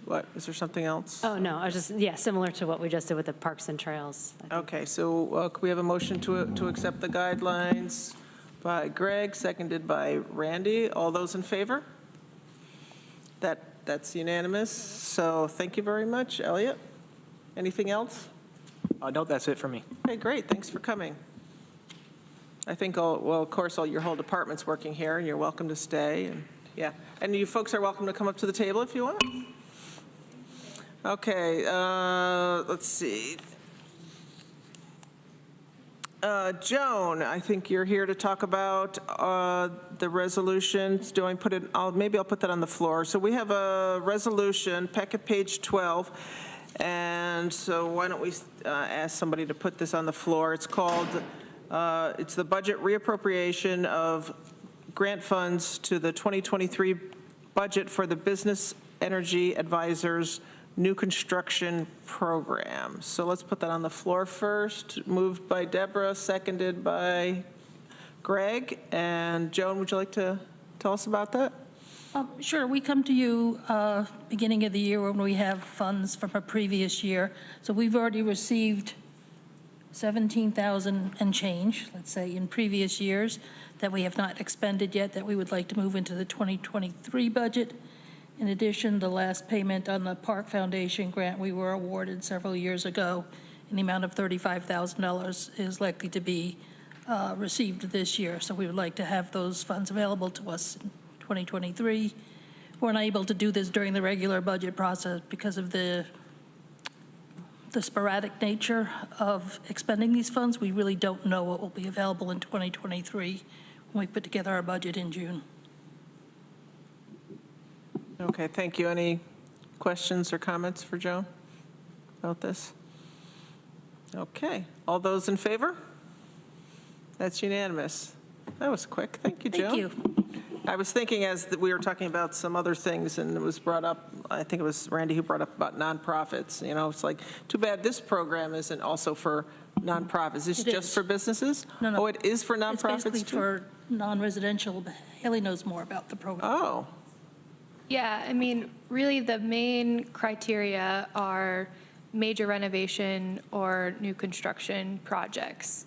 Speaker 1: what, is there something else?
Speaker 8: Oh, no, I was just, similar to what we just did with the parks and trails.
Speaker 1: Okay, so could we have a motion to accept the guidelines by Greg, seconded by Randy? All those in favor? That's unanimous. So thank you very much. Elliot, anything else?
Speaker 11: No, that's it for me.
Speaker 1: Okay, great. Thanks for coming. I think, of course, all your whole department's working here, and you're welcome to stay. And yeah, and you folks are welcome to come up to the table if you want. Okay, let's see. Joan, I think you're here to talk about the resolutions. Maybe I'll put that on the floor. So we have a resolution, packet page 12, and so why don't we ask somebody to put this on the floor. It's called, it's the budget reappropriation of grant funds to the 2023 budget for the Business Energy Advisors New Construction Program. So let's put that on the floor first. Moved by Deborah, seconded by Greg. And Joan, would you like to tell us about that?
Speaker 10: Sure. We come to you beginning of the year when we have funds from a previous year. So we've already received 17,000 and change, let's say, in previous years that we have not expended yet that we would like to move into the 2023 budget. In addition, the last payment on the Park Foundation grant we were awarded several years ago in the amount of $35,000 is likely to be received this year. So we would like to have those funds available to us in 2023. We're unable to do this during the regular budget process because of the sporadic nature of expending these funds. We really don't know what will be available in 2023 when we put together our budget in June.
Speaker 1: Okay, thank you. Any questions or comments for Joan about this? Okay, all those in favor? That's unanimous. That was quick. Thank you, Joan.
Speaker 10: Thank you.
Speaker 1: I was thinking as we were talking about some other things, and it was brought up, I think it was Randy who brought up about nonprofits. You know, it's like, too bad this program isn't also for nonprofits. Is it just
Speaker 10: is.
Speaker 1: for businesses?
Speaker 10: No.
Speaker 1: Oh, it is for nonprofits
Speaker 10: It's basically
Speaker 1: too?
Speaker 10: for non-residential, but Haley knows more about the program.
Speaker 1: Oh,
Speaker 3: Yeah, I mean, really the main criteria are major renovation or new construction projects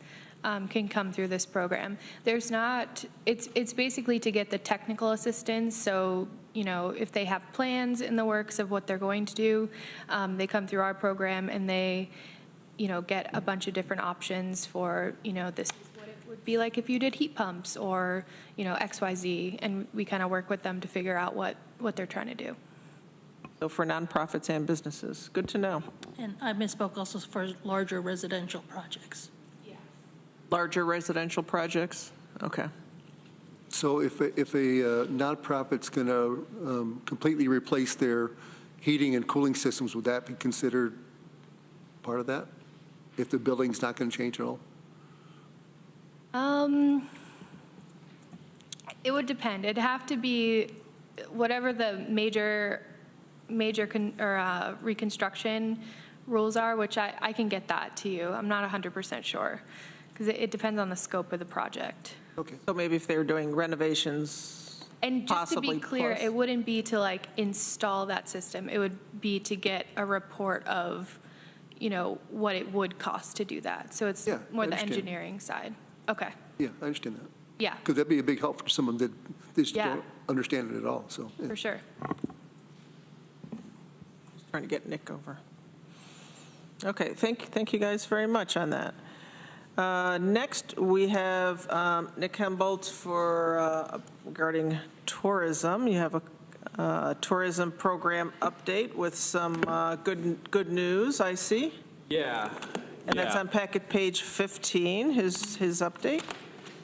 Speaker 3: can come through this program. There's not, it's basically to get the technical assistance. So, you know, if they have plans in the works of what they're going to do, they come through our program and they, you know, get a bunch of different options for, you know, this is what it would be like if you did heat pumps or, you know, XYZ. And we kind of work with them to figure out what they're trying to do.
Speaker 1: so for nonprofits and businesses. Good to know.
Speaker 10: And I misspoke, also for larger residential projects.
Speaker 1: Larger residential projects? Okay.
Speaker 6: So if a nonprofit's going to completely replace their heating and cooling systems, would that be considered part of that? If the building's not going to change at all?
Speaker 3: It would depend. It'd have to be whatever the major reconstruction rules are, which I can get that to you. I'm not 100% sure because it depends on the scope of the project.
Speaker 6: Okay.
Speaker 1: So maybe if they're doing renovations,
Speaker 3: And just to
Speaker 1: possibly
Speaker 3: be clear,
Speaker 1: plus.
Speaker 3: it wouldn't be to like install that system. It would be to get a report of, you know, what it would cost to do that. So it's
Speaker 6: Yeah,
Speaker 3: more
Speaker 6: I
Speaker 3: the
Speaker 6: understand.
Speaker 3: engineering side. Okay.
Speaker 6: Yeah, I understand that.
Speaker 3: Yeah,
Speaker 6: Because that'd be a big help for someone that just
Speaker 3: Yeah.
Speaker 6: don't understand it at all, so. yeah.
Speaker 3: for sure.
Speaker 1: Just trying to get Nick over. Okay, thank you guys very much on that. Next, we have Nick Humboldt for regarding tourism. You have a tourism program update with some good news, I see.
Speaker 12: Yeah.
Speaker 1: And that's
Speaker 12: yeah.
Speaker 1: on packet page 15, his update.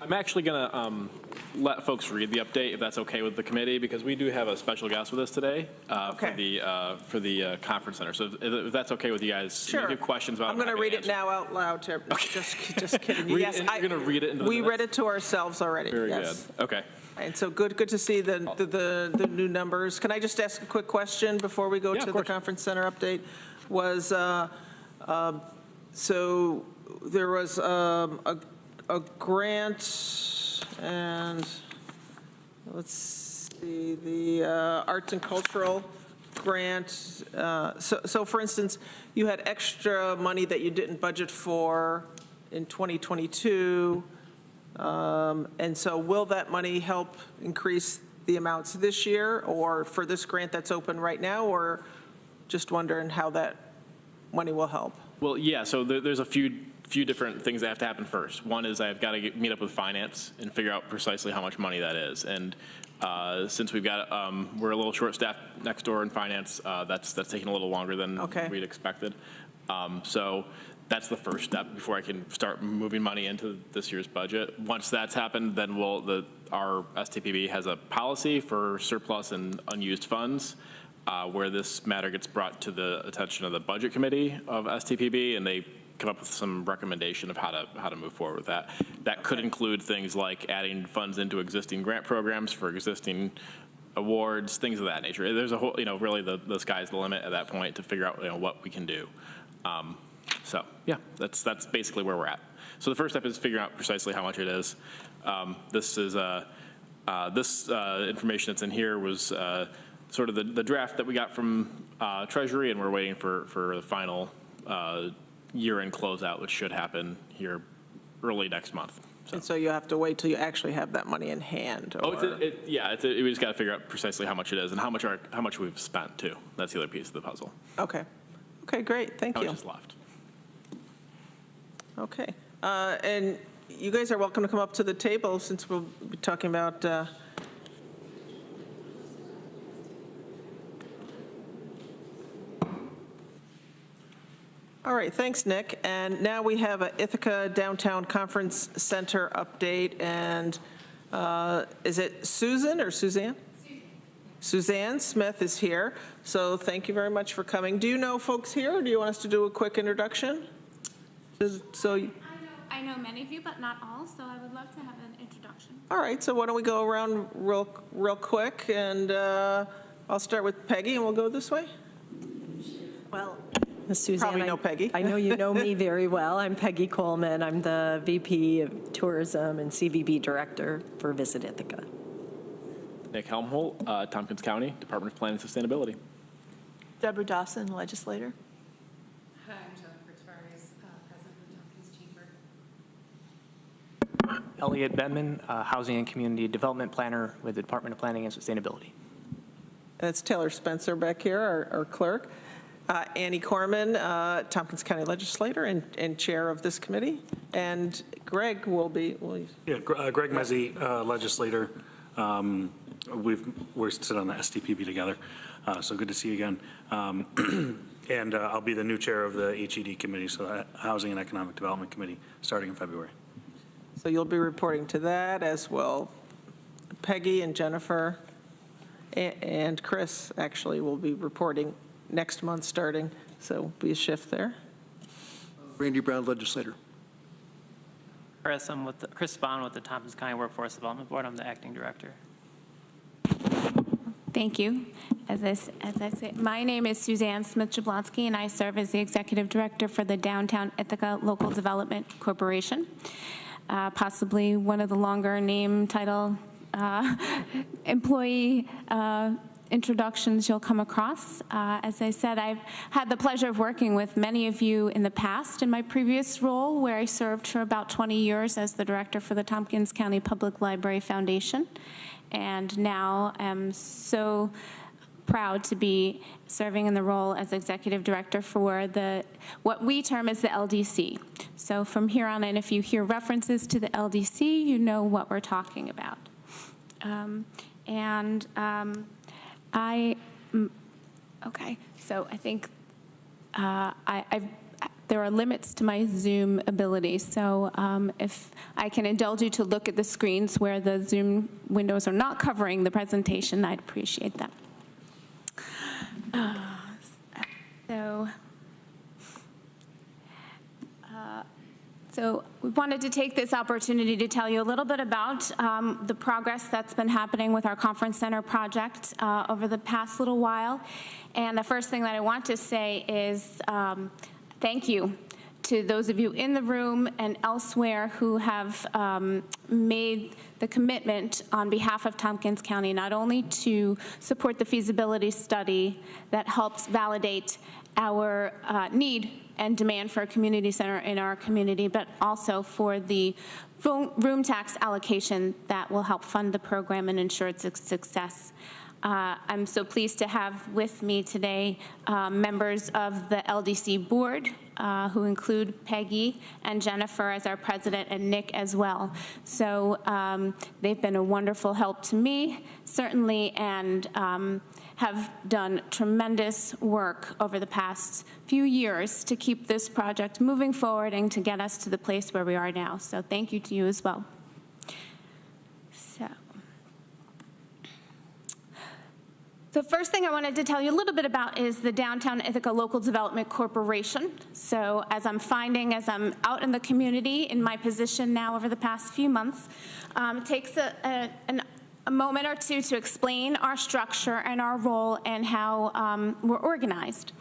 Speaker 12: I'm actually going to let folks read the update, if that's okay with the committee, because we do have a special guest with us today for the conference center. So if that's okay with you guys,
Speaker 1: Sure.
Speaker 12: if you have questions about it,
Speaker 1: I'm going to
Speaker 12: happy
Speaker 1: read it
Speaker 12: answer.
Speaker 1: now out loud to everybody. Just kidding.
Speaker 12: Read it
Speaker 1: Yes,
Speaker 12: in- you're gonna read it into the
Speaker 1: we
Speaker 12: minutes?
Speaker 1: read it to ourselves already.
Speaker 12: Very
Speaker 1: yes.
Speaker 12: good. Okay.
Speaker 1: And so good to see the new numbers. Can I just ask a quick question before we go
Speaker 12: Yeah,
Speaker 1: to
Speaker 12: of
Speaker 1: the
Speaker 12: course.
Speaker 1: conference center update? Was, so there was a grant, and let's see, the arts and cultural grant. So for instance, you had extra money that you didn't budget for in 2022. And so will that money help increase the amounts this year or for this grant that's open right now, or just wondering how that money will help?
Speaker 12: Well, yeah, so there's a few different things that have to happen first. One is I've got to meet up with finance and figure out precisely how much money that is. And since we're a little short-staffed next door in finance, that's taking a little longer than we'd expected. So that's the first step before I can start moving money into this year's budget. Once that's happened, then our STPB has a policy for surplus and unused funds, where this matter gets brought to the attention of the budget committee of STPB, and they come up with some recommendation of how to move forward with that. That could include things like adding funds into existing grant programs for existing awards, things of that nature. There's a whole, really the sky's the limit at that point to figure out what we can do. So yeah, that's basically where we're at. So the first step is figuring out precisely how much it is. This is this information that's in here was sort of the draft that we got from Treasury, and we're waiting for the final year-end closeout, which should happen here early next month.
Speaker 1: And so you have to wait till you actually have that money in hand?
Speaker 12: Oh,
Speaker 1: or-
Speaker 12: we just got to figure out precisely how much it is and how much we've spent too. That's the other piece of the puzzle.
Speaker 1: Okay. Okay, great. Thank
Speaker 12: How
Speaker 1: you.
Speaker 12: much is left?
Speaker 1: Okay. And you guys are welcome to come up to the table since we'll be talking about all right, thanks, Nick. And now we have a Ithaca Downtown Conference Center update. And is it Susan or Suzanne? Suzanne Smith is here. So thank you very much for coming. Do you know folks here, or do you want us to do a quick introduction?
Speaker 13: I know many of you, but not all, so I would love to have an introduction.
Speaker 1: All right, so why don't we go around real quick, and I'll start with Peggy, and we'll go this way.
Speaker 14: Well, Suzanne,
Speaker 1: Probably know Peggy.
Speaker 14: I know you know me very well. I'm Peggy Coleman. I'm the VP of Tourism and CVB Director for Visit Ithaca.
Speaker 12: Nick Helmholt, Tompkins County, Department of Planning and Sustainability.
Speaker 4: Deborah Dawson, legislator.
Speaker 15: Hi, I'm Jennifer Tavares, President of the Tompkins Chamber.
Speaker 11: Elliot Benman, Housing and Community Development Planner with the Department of Planning and Sustainability.
Speaker 1: That's Taylor Spencer back here, our clerk. Annie Koreman, Tompkins County Legislator and Chair of this committee. And Greg will be...
Speaker 9: Greg Mezey, Legislator. We're sitting on the SDPB together, so good to see you again. And I'll be the new chair of the HED committee, so Housing and Economic Development Committee, starting in February.
Speaker 1: So you'll be reporting to that, as well Peggy and Jennifer and Chris actually will be reporting next month starting, so be a shift there.
Speaker 6: Randy Brown, Legislator.
Speaker 16: Chris Spahn with the Tompkins County Workforce Development Board. I'm the acting director.
Speaker 13: Thank you. As I said, my name is Suzanne Smith-Jablonski, and I serve as the Executive Director for the Downtown Ithaca Local Development Corporation. Possibly one of the longer name title employee introductions you'll come across. As I said, I've had the pleasure of working with many of you in the past in my previous role, where I served for about 20 years as the director for the Tompkins County Public Library Foundation. And now I'm so proud to be serving in the role as executive director for what we term as the LDC. So from here on in, if you hear references to the LDC, you know what we're talking about. Okay, so I think there are limits to my Zoom ability, so if I can indulge you to look at the screens where the Zoom windows are not covering the presentation, I'd appreciate that. So we wanted to take this opportunity to tell you a little bit about the progress that's been happening with our conference center project over the past little while. And the first thing that I want to say is thank you to those of you in the room and elsewhere who have made the commitment on behalf of Tompkins County, not only to support the feasibility study that helps validate our need and demand for a community center in our community, but also for the room tax allocation that will help fund the program and ensure its success. I'm so pleased to have with me today members of the LDC board, who include Peggy and Jennifer as our president and Nick as well. So they've been a wonderful help to me, certainly, and have done tremendous work over the past few years to keep this project moving forward and to get us to the place where we are now. So thank you to you as well. The first thing I wanted to tell you a little bit about is the Downtown Ithaca Local Development Corporation. So as I'm out in the community in my position now over the past few months, it takes a moment or two to explain our structure and our role and how we're organized.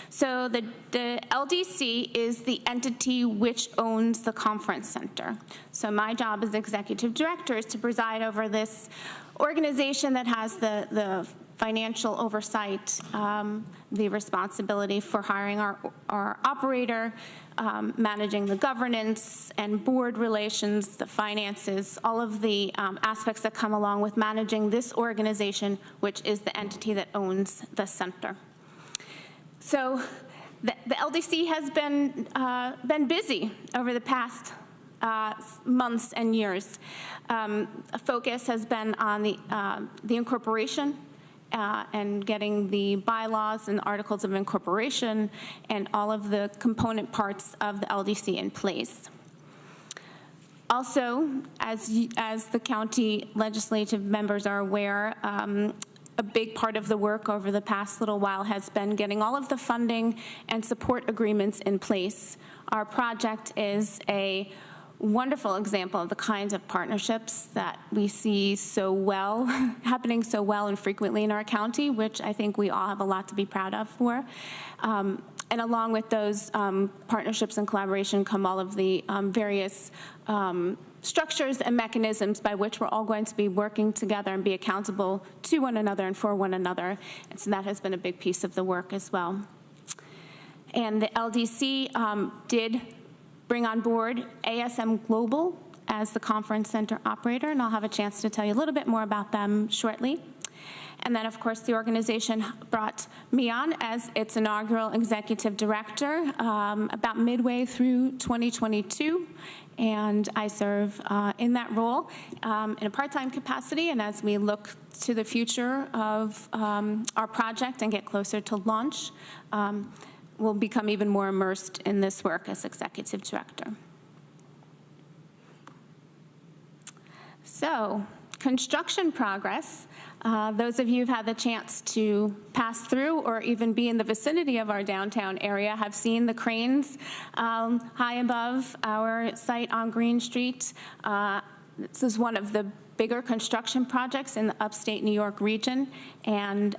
Speaker 13: So the LDC is the entity which owns the conference center. So my job as executive director is to preside over this organization that has the financial oversight, the responsibility for hiring our operator, managing the governance and board relations, the finances, all of the aspects that come along with managing this organization, which is the entity that owns the center. So the LDC has been busy over the past months and years. A focus has been on the incorporation and getting the bylaws and articles of incorporation and all of the component parts of the LDC in place. Also, as the county legislative members are aware, a big part of the work over the past little while has been getting all of the funding and support agreements in place. Our project is a wonderful example of the kinds of partnerships that we see so well, happening so well and frequently in our county, which I think we all have a lot to be proud of for. And along with those partnerships and collaboration come all of the various structures and mechanisms by which we're all going to be working together and be accountable to one another and for one another. And so that has been a big piece of the work as well. And the LDC did bring on board ASM Global as the conference center operator, and I'll have a chance to tell you a little bit more about them shortly. And then, of course, the organization brought me on as its inaugural executive director about midway through 2022. And I serve in that role in a part-time capacity. And as we look to the future of our project and get closer to launch, we'll become even more immersed in this work as executive director. So, construction progress. Those of you who've had the chance to pass through or even be in the vicinity of our downtown area have seen the cranes high above our site on Green Street. This is one of the bigger construction projects in the upstate New York region, and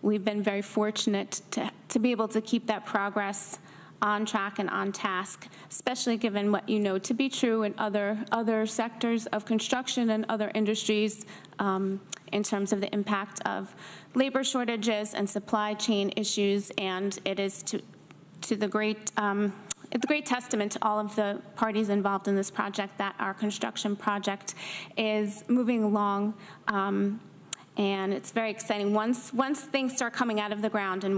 Speaker 13: we've been very fortunate to be able to keep that progress on track and on task, especially given what you know to be true in other sectors of construction and other industries in terms of the impact of labor shortages and supply chain issues. And it is to the great testament to all of the parties involved in this project that our construction project is moving along. And it's very exciting. Once things start coming out of the ground and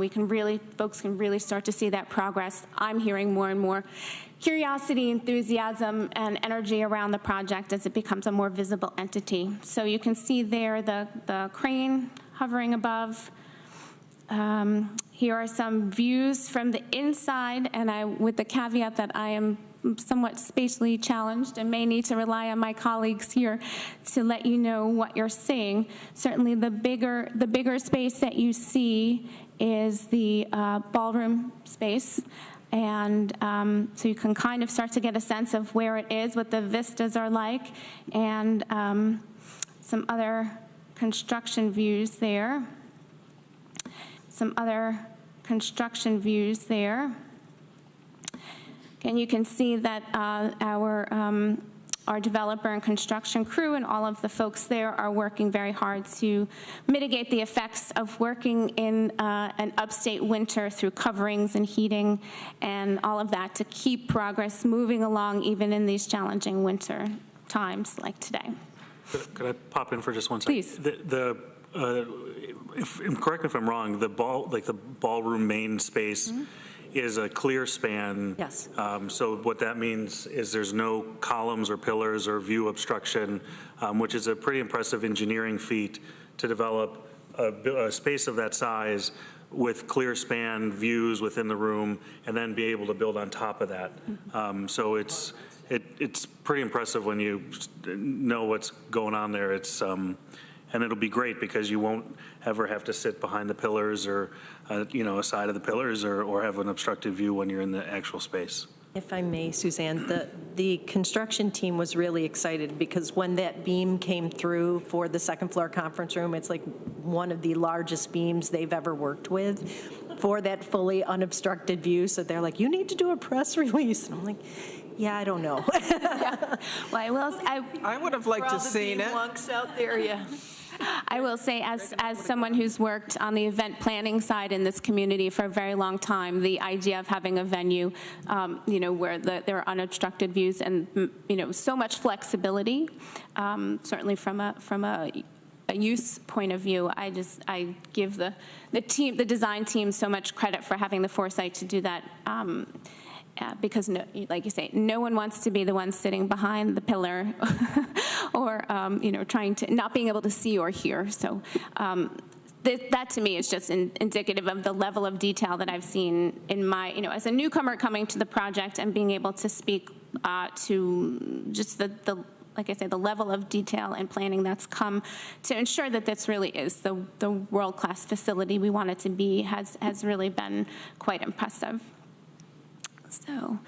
Speaker 13: folks can really start to see that progress, I'm hearing more and more curiosity, enthusiasm, and energy around the project as it becomes a more visible entity. So you can see there the crane hovering above. Here are some views from the inside, and with the caveat that I am somewhat spatially challenged and may need to rely on my colleagues here to let you know what you're seeing. Certainly the bigger space that you see is the ballroom space. And so you can kind of start to get a sense of where it is, what the vistas are like, and some other construction views there. And you can see that our developer and construction crew and all of the folks there are working very hard to mitigate the effects of working in an upstate winter through coverings and heating and all of that to keep progress moving along even in these challenging winter times like today.
Speaker 9: Could I pop in for just one second?
Speaker 13: Please.
Speaker 9: Correct me if I'm wrong, the ballroom main space is a clear span.
Speaker 14: Yes.
Speaker 9: So what that means is there's no columns or pillars or view obstruction, which is a pretty impressive engineering feat to develop a space of that size with clear span views within the room and then be able to build on top of that. So it's pretty impressive when you know what's going on there. And it'll be great because you won't ever have to sit behind the pillars or, aside of the pillars or have an obstructed view when you're in the actual space.
Speaker 14: If I may, Suzanne, the construction team was really excited because when that beam came through for the second floor conference room, it's like one of the largest beams they've ever worked with for that fully unobstructed view. So they're like, you need to do a press release. And I'm like, yeah, I don't know.
Speaker 13: Yeah. Well,
Speaker 1: I would have liked to have seen it.
Speaker 4: Wonks out there, yeah.
Speaker 13: I will say, as someone who's worked on the event planning side in this community for a very long time, the idea of having a venue, where there are unobstructed views and, so much flexibility, certainly from a use point of view, I give the design team so much credit for having the foresight to do that. Because, like you say, no one wants to be the one sitting behind the pillar or, trying to not being able to see or hear. So that to me is just indicative of the level of detail that I've seen in my, as a newcomer coming to the project and being able to speak to just like I say, the level of detail and planning that's come to ensure that this really is the world-class facility we want it to be has really been quite impressive. So,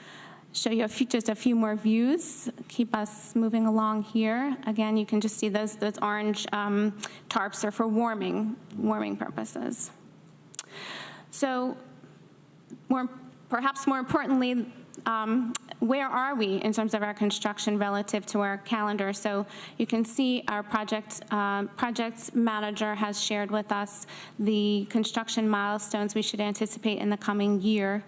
Speaker 13: show you just a few more views, keep us moving along here. Again, you can just see those orange tarps are for warming purposes. So, perhaps more importantly, where are we in terms of our construction relative to our calendar? So you can see our project manager has shared with us the construction milestones we should anticipate in the coming year.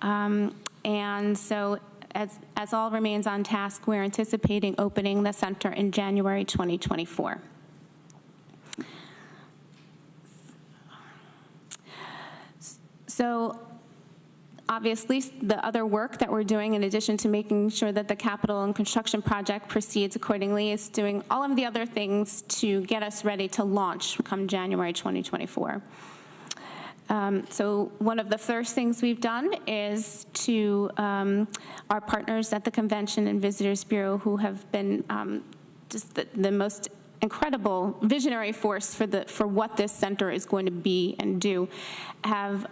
Speaker 13: And so as all remains on task, we're anticipating opening the center in January 2024. So obviously, the other work that we're doing, in addition to making sure that the capital and construction project proceeds accordingly, is doing all of the other things to get us ready to launch come January 2024. So one of the first things we've done is to our partners at the Convention and Visitors Bureau, who have been just the most incredible visionary force for what this center is going to be and do, have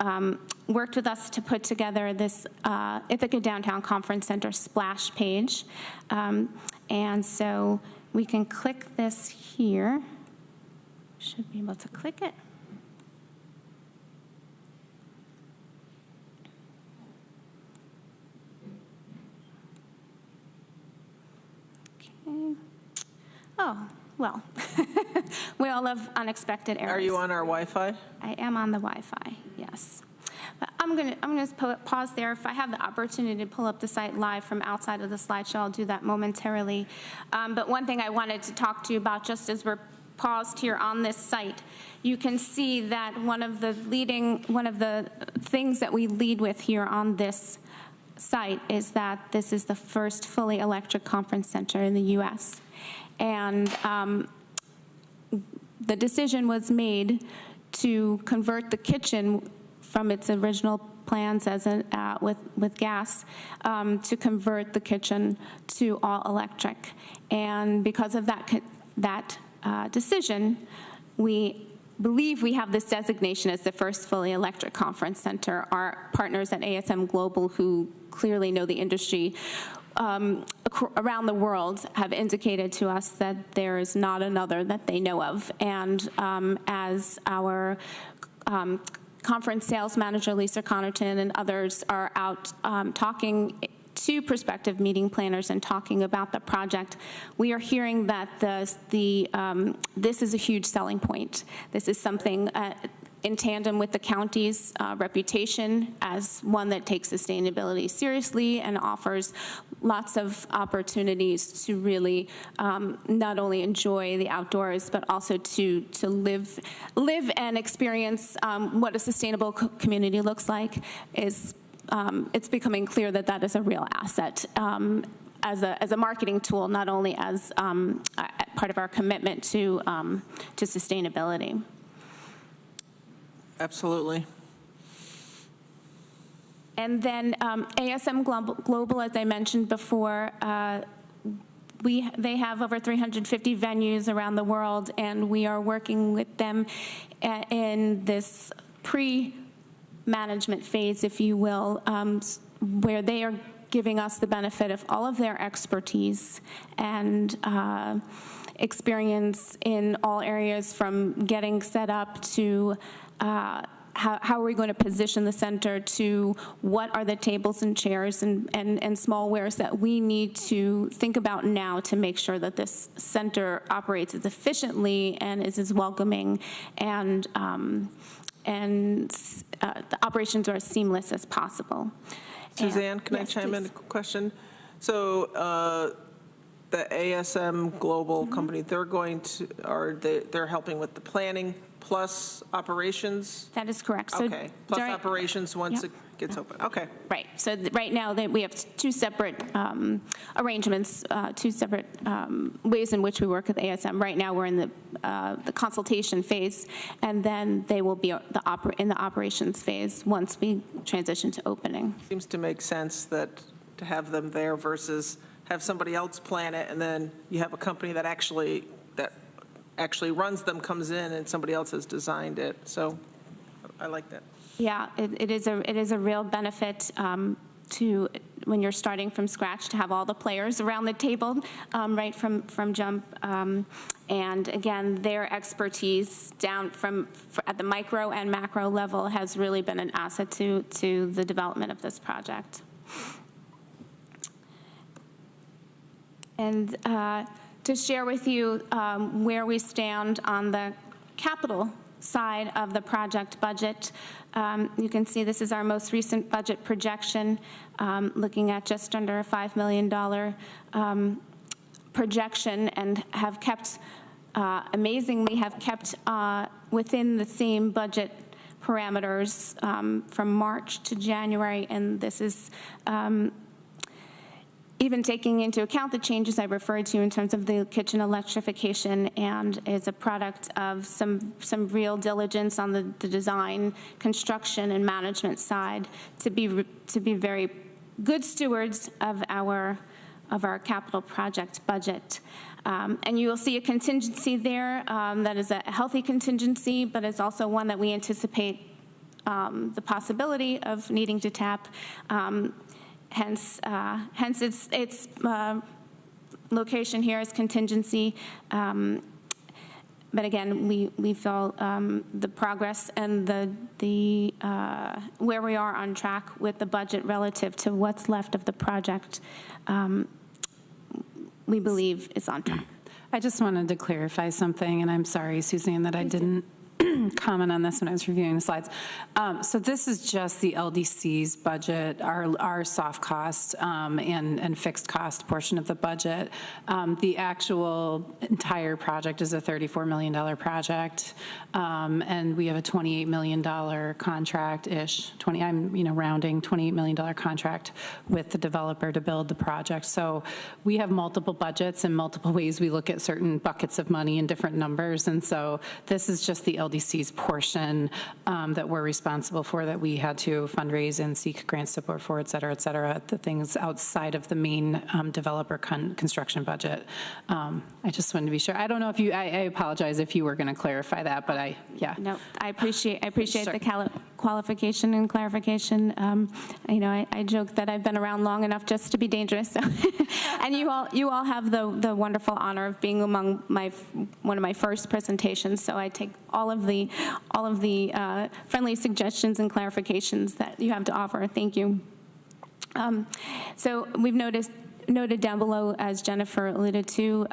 Speaker 13: worked with us to put together this Ithaca Downtown Conference Center splash page. And so we can click this here. Should be able to click it. Okay. Oh. Well, we all have unexpected errors.
Speaker 1: Are you on our Wi-Fi?
Speaker 13: I am on the Wi-Fi, yes. But I'm gonna pause there. If I have the opportunity to pull up the site live from outside of the slideshow, I'll do that momentarily. But one thing I wanted to talk to you about, just as we're paused here on this site, you can see that one of the things that we lead with here on this site is that this is the first fully electric conference center in the U.S. And the decision was made to convert the kitchen from its original plans as with gas to convert the kitchen to all electric. And because of that decision, we believe we have this designation as the first fully electric conference center. Our partners at ASM Global, who clearly know the industry around the world, have indicated to us that there is not another that they know of. And as our conference sales manager, Lisa Connerton, and others are out talking to prospective meeting planners and talking about the project, we are hearing that this is a huge selling point. This is something in tandem with the county's reputation as one that takes sustainability seriously and offers lots of opportunities to really not only enjoy the outdoors, but also to live and experience what a sustainable community looks like. It's becoming clear that that is a real asset as a marketing tool, not only as part of our commitment to sustainability.
Speaker 1: Absolutely.
Speaker 13: And then ASM Global, as I mentioned before, they have over 350 venues around the world, and we are working with them in this pre-management phase, if you will, where they are giving us the benefit of all of their expertise and experience in all areas, from getting set up to how are we going to position the center, to what are the tables and chairs and smallwares that we need to think about now to make sure that this center operates as efficiently and is as welcoming and the operations are as seamless as possible.
Speaker 1: Suzanne, can I chime in a question? So the ASM Global Company, they're going to, they're helping with the planning plus operations?
Speaker 13: That is correct.
Speaker 1: Okay, plus operations once it gets open, okay.
Speaker 13: Right, so right now we have two separate arrangements, two separate ways in which we work with ASM. Right now we're in the consultation phase, and then they will be in the operations phase once we transition to opening.
Speaker 1: Seems to make sense that to have them there versus have somebody else plan it, and then you have a company that actually runs them, comes in, and somebody else has designed it. So I like that.
Speaker 13: Yeah, it is a real benefit to, when you're starting from scratch, to have all the players around the table right from jump. And again, their expertise down at the micro and macro level has really been an asset to the development of this project. And to share with you where we stand on the capital side of the project budget. You can see this is our most recent budget projection, looking at just under a $5 million projection, and have kept, amazingly, have kept within the same budget parameters from March to January, and this is even taking into account the changes I referred to in terms of the kitchen electrification, and is a product of some real diligence on the design, construction, and management side to be very good stewards of our capital project budget. And you will see a contingency there that is a healthy contingency, but it's also one that we anticipate the possibility of needing to tap. Hence its location here is contingency. But again, we feel the progress and the where we are on track with the budget relative to what's left of the project, we believe is on track.
Speaker 15: I just wanted to clarify something, and I'm sorry, Suzanne, that I didn't comment on this when I was reviewing the slides. So this is just the LDC's budget, our soft cost and fixed cost portion of the budget. The actual entire project is a $34 million project, and we have a $28 million contract-ish, I'm rounding, $28 million contract with the developer to build the project. So we have multiple budgets and multiple ways we look at certain buckets of money and different numbers, and so this is just the LDC's portion that we're responsible for, that we had to fundraise and seek grant support for, et cetera, the things outside of the main developer construction budget. I just wanted to be sure. I don't know if I apologize if you were going to clarify that, but yeah.
Speaker 13: No, I appreciate sure. The qualification and clarification. I joke that I've been around long enough just to be dangerous. So. And you all have the wonderful honor of being among one of my first presentations. So I take all of the friendly suggestions and clarifications that you have to offer. Thank you. So we've noted down below, as Jennifer alluded to,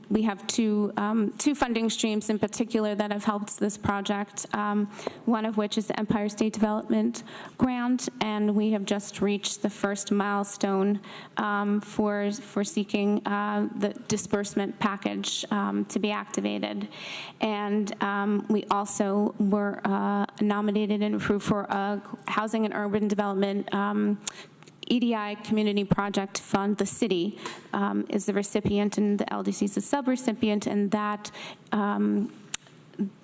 Speaker 13: we have two funding streams in particular that have helped this project, one of which is the Empire State Development Grant, and we have just reached the first milestone for seeking the disbursement package to be activated. And we also were nominated and approved for a Housing and Urban Development EDI Community Project Fund. The city is the recipient and the LDC is the subrecipient, and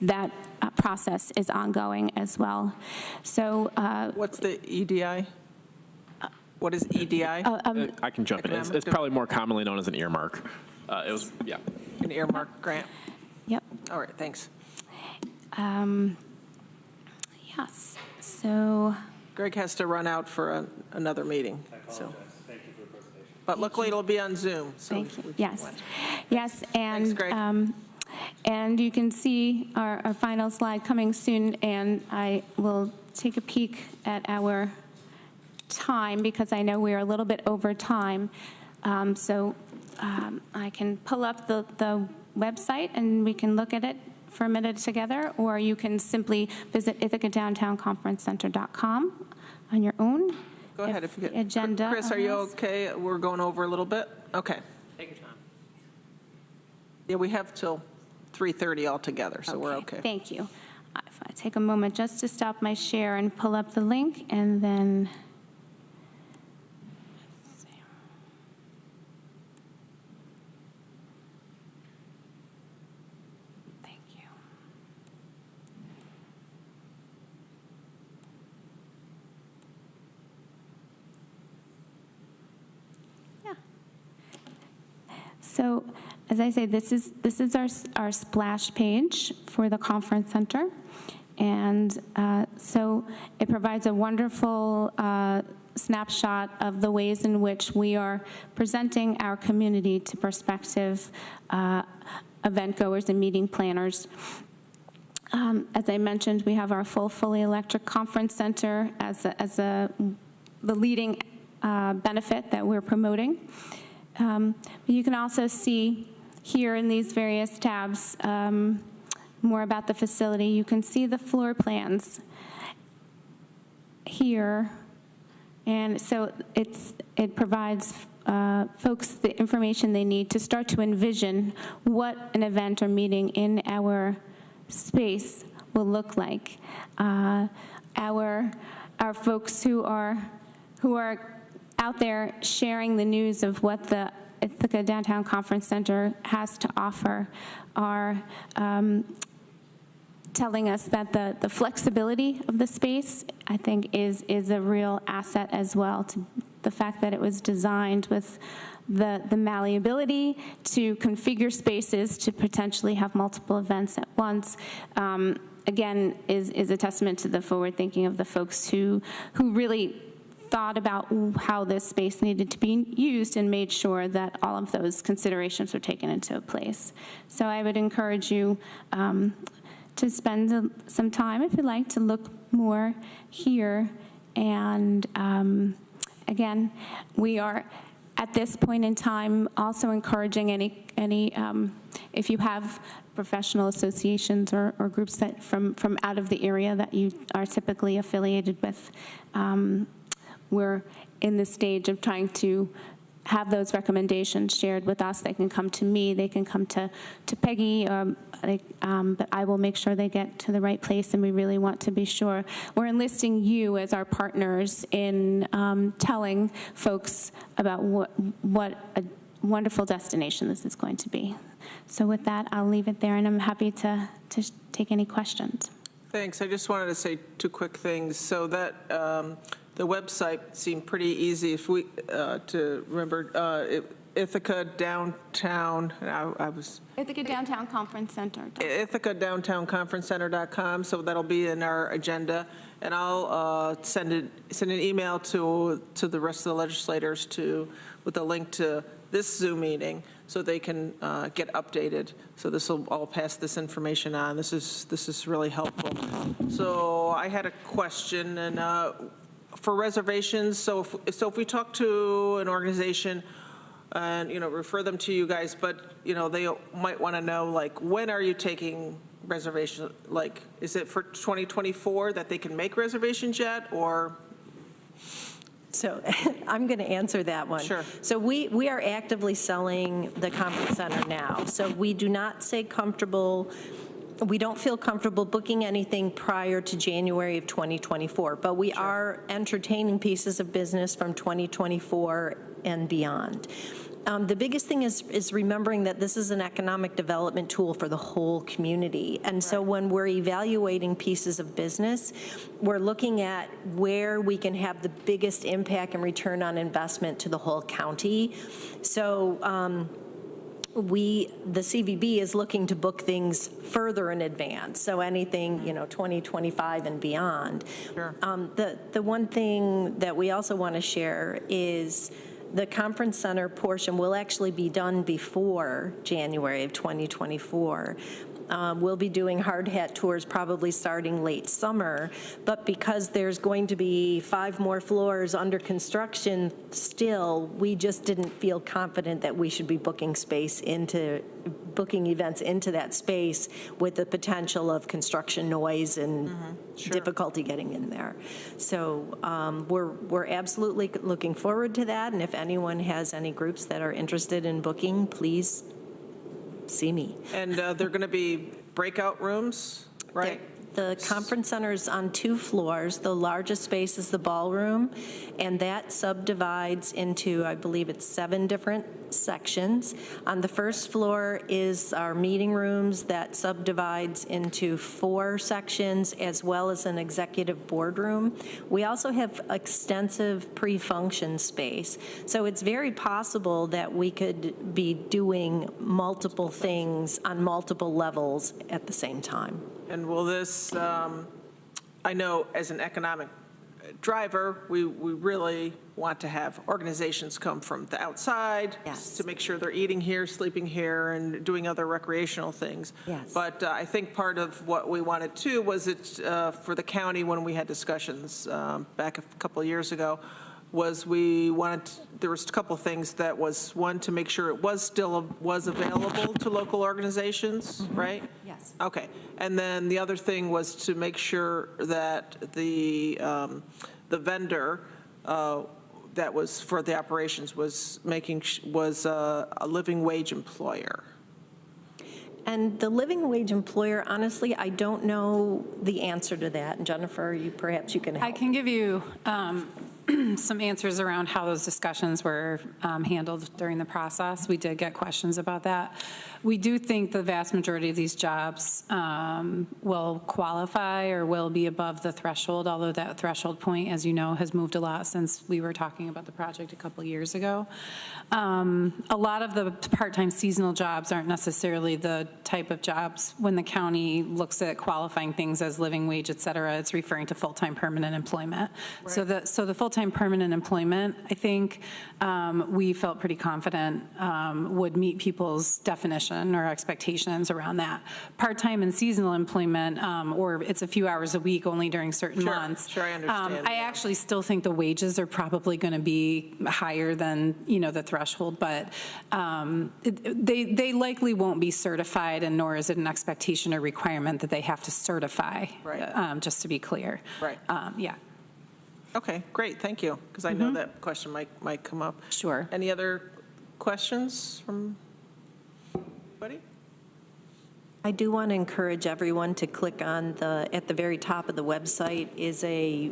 Speaker 13: that process is ongoing as well. So
Speaker 1: what's the EDI? What is EDI?
Speaker 12: I can jump in. It's probably more commonly known as an earmark.
Speaker 1: An earmark grant?
Speaker 13: Yep.
Speaker 1: All right, thanks.
Speaker 13: Yes, so.
Speaker 1: Greg has to run out for another meeting. So.
Speaker 9: Thank you for the presentation.
Speaker 1: But luckily it'll be on Zoom. So
Speaker 13: Thank you. Yes, and
Speaker 1: Thanks, Greg.
Speaker 13: And you can see our final slide coming soon, and I will take a peek at our time because I know we are a little bit over time. So I can pull up the website and we can look at it for a minute together, or you can simply visit ithacadowntownconferencecenter.com on your own.
Speaker 1: Go ahead if you get.
Speaker 13: Agenda.
Speaker 1: Chris, are you okay? We're going over a little bit? Okay.
Speaker 16: Take your time.
Speaker 1: Yeah, we have till 3:30 altogether, so we're okay.
Speaker 13: Thank you. If I take a moment just to stop my share and pull up the link, and then thank you. Yeah. So, as I say, this is our splash page for the conference center, and so it provides a wonderful snapshot of the ways in which we are presenting our community to prospective event goers and meeting planners. As I mentioned, we have our fully electric conference center as the leading benefit that we're promoting. But you can also see here in these various tabs more about the facility. You can see the floor plans here, and so it provides folks the information they need to start to envision what an event or meeting in our space will look like. Our folks who are out there sharing the news of what the Ithaca Downtown Conference Center has to offer are telling us that the flexibility of the space, I think, is a real asset as well, to the fact that it was designed with the malleability to configure spaces to potentially have multiple events at once. Again, is a testament to the forward thinking of the folks who really thought about how this space needed to be used and made sure that all of those considerations were taken into place. So I would encourage you to spend some time, if you'd like, to look more here. And again, we are at this point in time also encouraging any if you have professional associations or groups that from out of the area that you are typically affiliated with. We're in the stage of trying to have those recommendations shared with us. They can come to me, they can come to Peggy, but I will make sure they get to the right place, and we really want to be sure. We're enlisting you as our partners in telling folks about what a wonderful destination this is going to be. So with that, I'll leave it there, and I'm happy to take any questions.
Speaker 1: Thanks. I just wanted to say two quick things. So that the website seemed pretty easy if we to remember. Ithaca Downtown. I was
Speaker 13: Ithaca Downtown Conference Center.
Speaker 1: Ithaca Downtown Conference Center.com. So that'll be in our agenda, and I'll send an email to the rest of the legislators with a link to this Zoom meeting, so they can get updated. So this will all pass this information on. This is really helpful. So I had a question, and for reservations. So if we talk to an organization and refer them to you guys, but they might want to know, like, when are you taking reservations? Like, is it for 2024 that they can make reservations yet, or?
Speaker 14: So I'm going to answer that one.
Speaker 1: Sure.
Speaker 14: So we are actively selling the conference center now. So we do not say comfortable. We don't feel comfortable booking anything prior to January of 2024, but we are entertaining pieces of business from 2024 and beyond. The biggest thing is remembering that this is an economic development tool for the whole community. And so when we're evaluating pieces of business, we're looking at where we can have the biggest impact and return on investment to the whole county. So the CVB is looking to book things further in advance, so anything 2025 and beyond.
Speaker 1: Sure.
Speaker 14: The one thing that we also want to share is the conference center portion will actually be done before January of 2024. We'll be doing hard hat tours probably starting late summer, but because there's going to be 5 more floors under construction still, we just didn't feel confident that we should be booking events into that space with the potential of construction noise and difficulty getting in there. So we're absolutely looking forward to that, and if anyone has any groups that are interested in booking, please see me.
Speaker 1: And they're going to be breakout rooms, right?
Speaker 14: The conference center is on 2 floors. The largest space is the ballroom, and that subdivides into, I believe it's 7 different sections. On the first floor is our meeting rooms that subdivides into 4 sections, as well as an executive boardroom. We also have extensive pre-function space. So it's very possible that we could be doing multiple things on multiple levels at the same time.
Speaker 1: And will this, I know as an economic driver, we really want to have organizations come from the outside to make sure they're eating here, sleeping here, and doing other recreational things.
Speaker 14: Yes.
Speaker 1: But I think part of what we wanted too was for the county, when we had discussions back a couple of years ago, was there was a couple of things that was, one, to make sure it was available to local organizations, right?
Speaker 14: Yes.
Speaker 1: Okay. And then the other thing was to make sure that the vendor that was for the operations was a living wage employer.
Speaker 14: And the living wage employer, honestly, I don't know the answer to that. And Jennifer, perhaps you can help.
Speaker 15: I can give you some answers around how those discussions were handled during the process. We did get questions about that. We do think the vast majority of these jobs will qualify or will be above the threshold, although that threshold point, as you know, has moved a lot since we were talking about the project a couple years ago. A lot of the part-time seasonal jobs aren't necessarily the type of jobs. When the county looks at qualifying things as living wage, et cetera, it's referring to full-time permanent employment. Right. So the full-time permanent employment, I think we felt pretty confident would meet people's definition or expectations around that. Part-time and seasonal employment, or it's a few hours a week only during certain months.
Speaker 1: Sure, I understand.
Speaker 15: I actually still think the wages are probably going to be higher than, the threshold, but they likely won't be certified, and nor is it an expectation or requirement that they have to certify,
Speaker 1: right.
Speaker 15: Just to be clear.
Speaker 1: Right.
Speaker 15: Yeah.
Speaker 1: Okay, great, thank you, because I know that question might come up.
Speaker 14: Sure.
Speaker 1: Any other questions from anybody?
Speaker 14: I do want to encourage everyone to click on at the very top of the website is a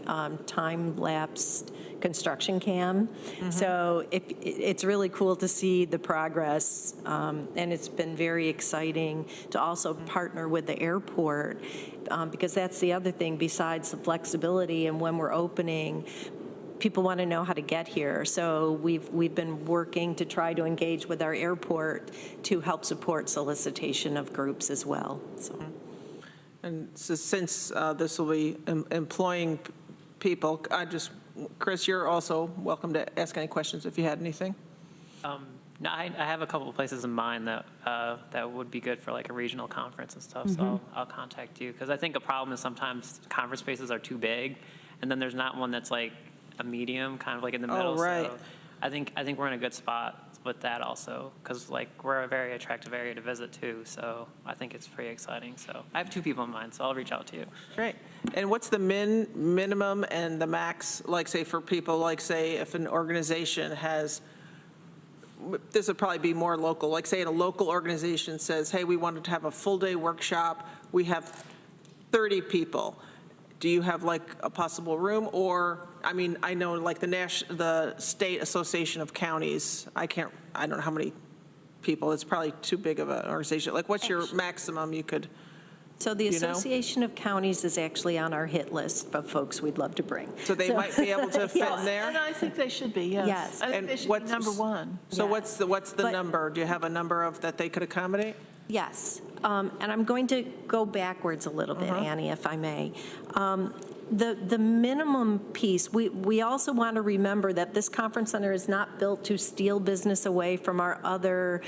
Speaker 14: time-lapsed construction cam. So it's really cool to see the progress, and it's been very exciting to also partner with the airport, because that's the other thing besides the flexibility, and when we're opening, people want to know how to get here. So we've been working to try to engage with our airport to help support solicitation of groups as well. So.
Speaker 1: And so since this will be employing people, Chris, you're also welcome to ask any questions if you had anything.
Speaker 16: No, I have a couple of places in mind that would be good for like a regional conference and stuff. So I'll contact you, because I think a problem is sometimes conference spaces are too big, and then there's not one that's like a medium, kind of like in the middle.
Speaker 1: Oh, right.
Speaker 16: So I think we're in a good spot with that also, because like we're a very attractive area to visit too. So I think it's pretty exciting. So I have 2 people in mind, so I'll reach out to you.
Speaker 1: Great. And what's the minimum and the max, like say for people, like say if an organization has, this would probably be more local, like say a local organization says, hey, we wanted to have a full day workshop, we have 30 people. Do you have like a possible room? Or, I mean, I know like the State Association of Counties, I don't know how many people, it's probably too big of an organization. Like what's your maximum you could?
Speaker 14: So the Association of Counties is actually on our hit list of folks we'd love to bring.
Speaker 1: So they might be able to fit in there?
Speaker 4: And I think they should be, yes.
Speaker 14: Yes.
Speaker 4: I think they should be number 1.
Speaker 1: So what's the number? Do you have a number of that they could accommodate?
Speaker 14: Yes, and I'm going to go backwards a little bit, Annie, if I may. the minimum piece, we also want to remember that this conference center is not built to steal business away from our other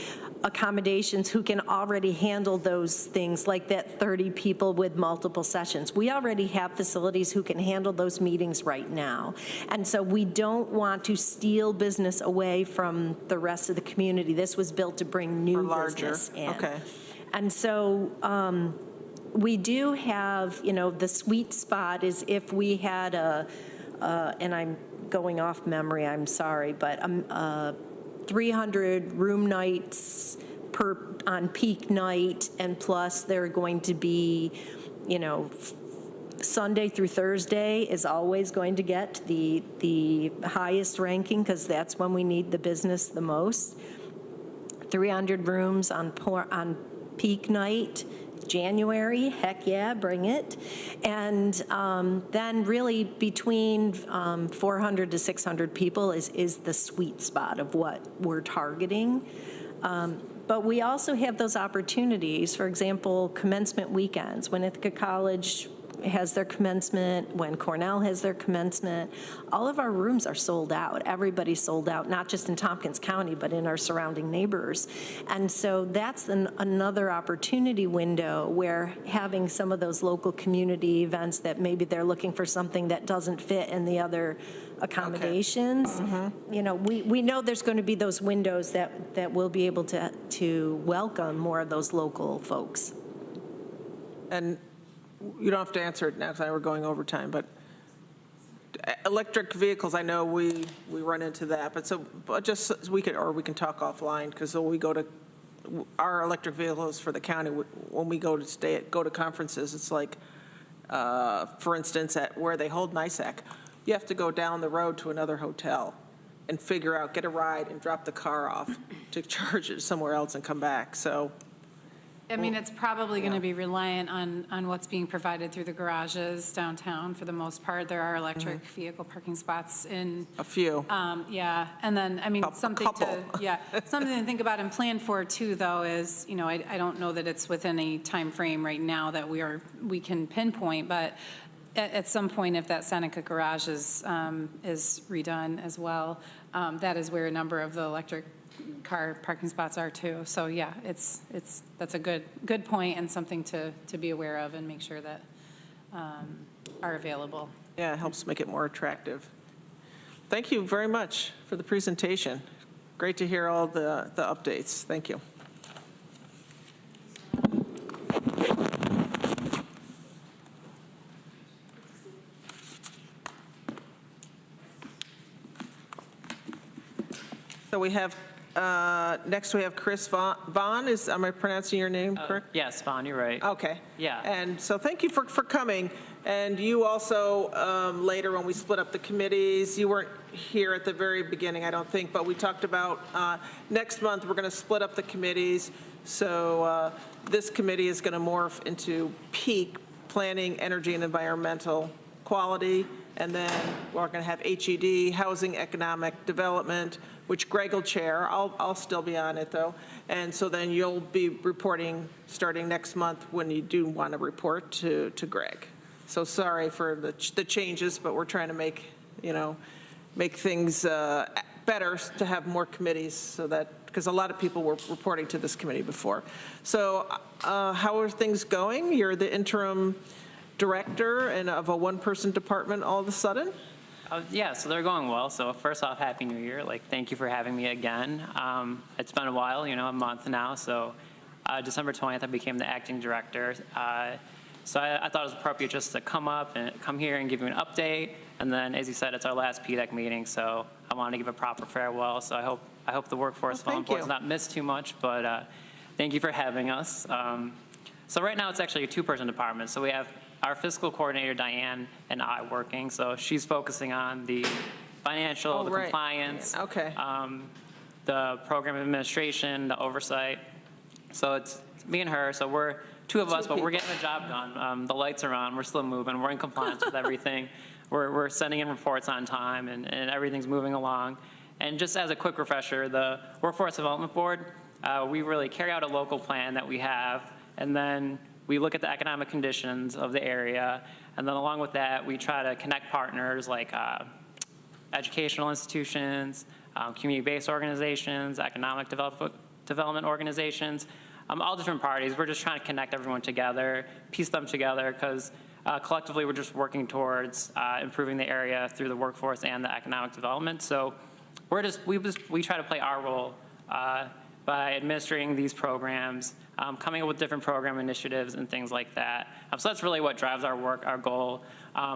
Speaker 14: accommodations who can already handle those things, like that 30 people with multiple sessions. We already have facilities who can handle those meetings right now. And so we don't want to steal business away from the rest of the community. This was built to bring new business in.
Speaker 1: Okay.
Speaker 14: And so we do have, the sweet spot is if we had and I'm going off memory, I'm sorry, but 300 room nights on peak night, and plus they're going to be, Sunday through Thursday is always going to get the highest ranking because that's when we need the business the most. 300 rooms on peak night. January, heck yeah, bring it. And then really between 400 to 600 people is the sweet spot of what we're targeting. But we also have those opportunities, for example, commencement weekends. When Ithaca College has their commencement, when Cornell has their commencement, all of our rooms are sold out. Everybody's sold out, not just in Tompkins County, but in our surrounding neighbors. And so that's another opportunity window where having some of those local community events that maybe they're looking for something that doesn't fit in the other accommodations. Okay. We know there's going to be those windows that we'll be able to welcome more of those local folks.
Speaker 1: And you don't have to answer it now because I know we're going over time, but electric vehicles, I know we run into that, but just we can talk offline because we go to our electric vehicles for the county. When we go to conferences, it's like, for instance, at where they hold NISAC, you have to go down the road to another hotel and get a ride and drop the car off to charge it somewhere else and come back. So.
Speaker 15: I mean, it's probably going to be reliant on what's being provided through the garages downtown for the most part. There are electric vehicle parking spots in.
Speaker 1: A few.
Speaker 15: Yeah, and then, I mean, something to think about and plan for too, though, is, I don't know that it's within a time frame right now that we can pinpoint, but at some point, if that Seneca garage is redone as well, that is where a number of the electric car parking spots are too. So yeah, that's a good point and something to be aware of and make sure that are available.
Speaker 1: Yeah, it helps make it more attractive. Thank you very much for the presentation. Great to hear all the updates. Thank you. So we have next we have Chris Vaughn. Am I pronouncing your name correct?
Speaker 16: Yes, Vaughn, you're right.
Speaker 1: Okay.
Speaker 16: Yeah.
Speaker 1: And so thank you for coming. And you also, later when we split up the committees, you weren't here at the very beginning, I don't think, but we talked about next month we're going to split up the committees. So this committee is going to morph into peak planning, energy and environmental quality. And then we're going to have HED, housing, economic development, which Greg will chair. I'll still be on it, though. And so then you'll be reporting starting next month when you do want to report to Greg. So sorry for the changes, but we're trying to make things better to have more committees so that, because a lot of people were reporting to this committee before. So how are things going? You're the interim director and of a one-person department all of a sudden?
Speaker 16: Yeah, so they're going well. So first off, Happy New Year. Thank you for having me again. It's been a while, a month now. So December 20th, I became the acting director. So I thought it was appropriate just to come here and give you an update. And then, as you said, it's our last PDEC meeting, so I want to give a proper farewell. So I hope the workforce volunteers does not miss too much, but thank you for having us. So right now, it's actually a two-person department. So we have our fiscal coordinator, Diane, and I working. So she's focusing on the financial, compliance, the program administration, the oversight. So it's me and her. So we're two of us, but we're getting the job done. The lights are on. We're still moving. We're in compliance with everything. We're sending in reports on time, and everything's moving along. And just as a quick refresher, the Workforce Development Board, we really carry out a local plan that we have, and then we look at the economic conditions of the area, And then along with that, we try to connect partners like educational institutions, community-based organizations, economic development organizations, all different parties. We're just trying to connect everyone together, piece them together, because collectively we're just working towards improving the area through the workforce and the economic development. So we try to play our role by administering these programs, coming up with different program initiatives and things like that. So that's really what drives our work, our goal.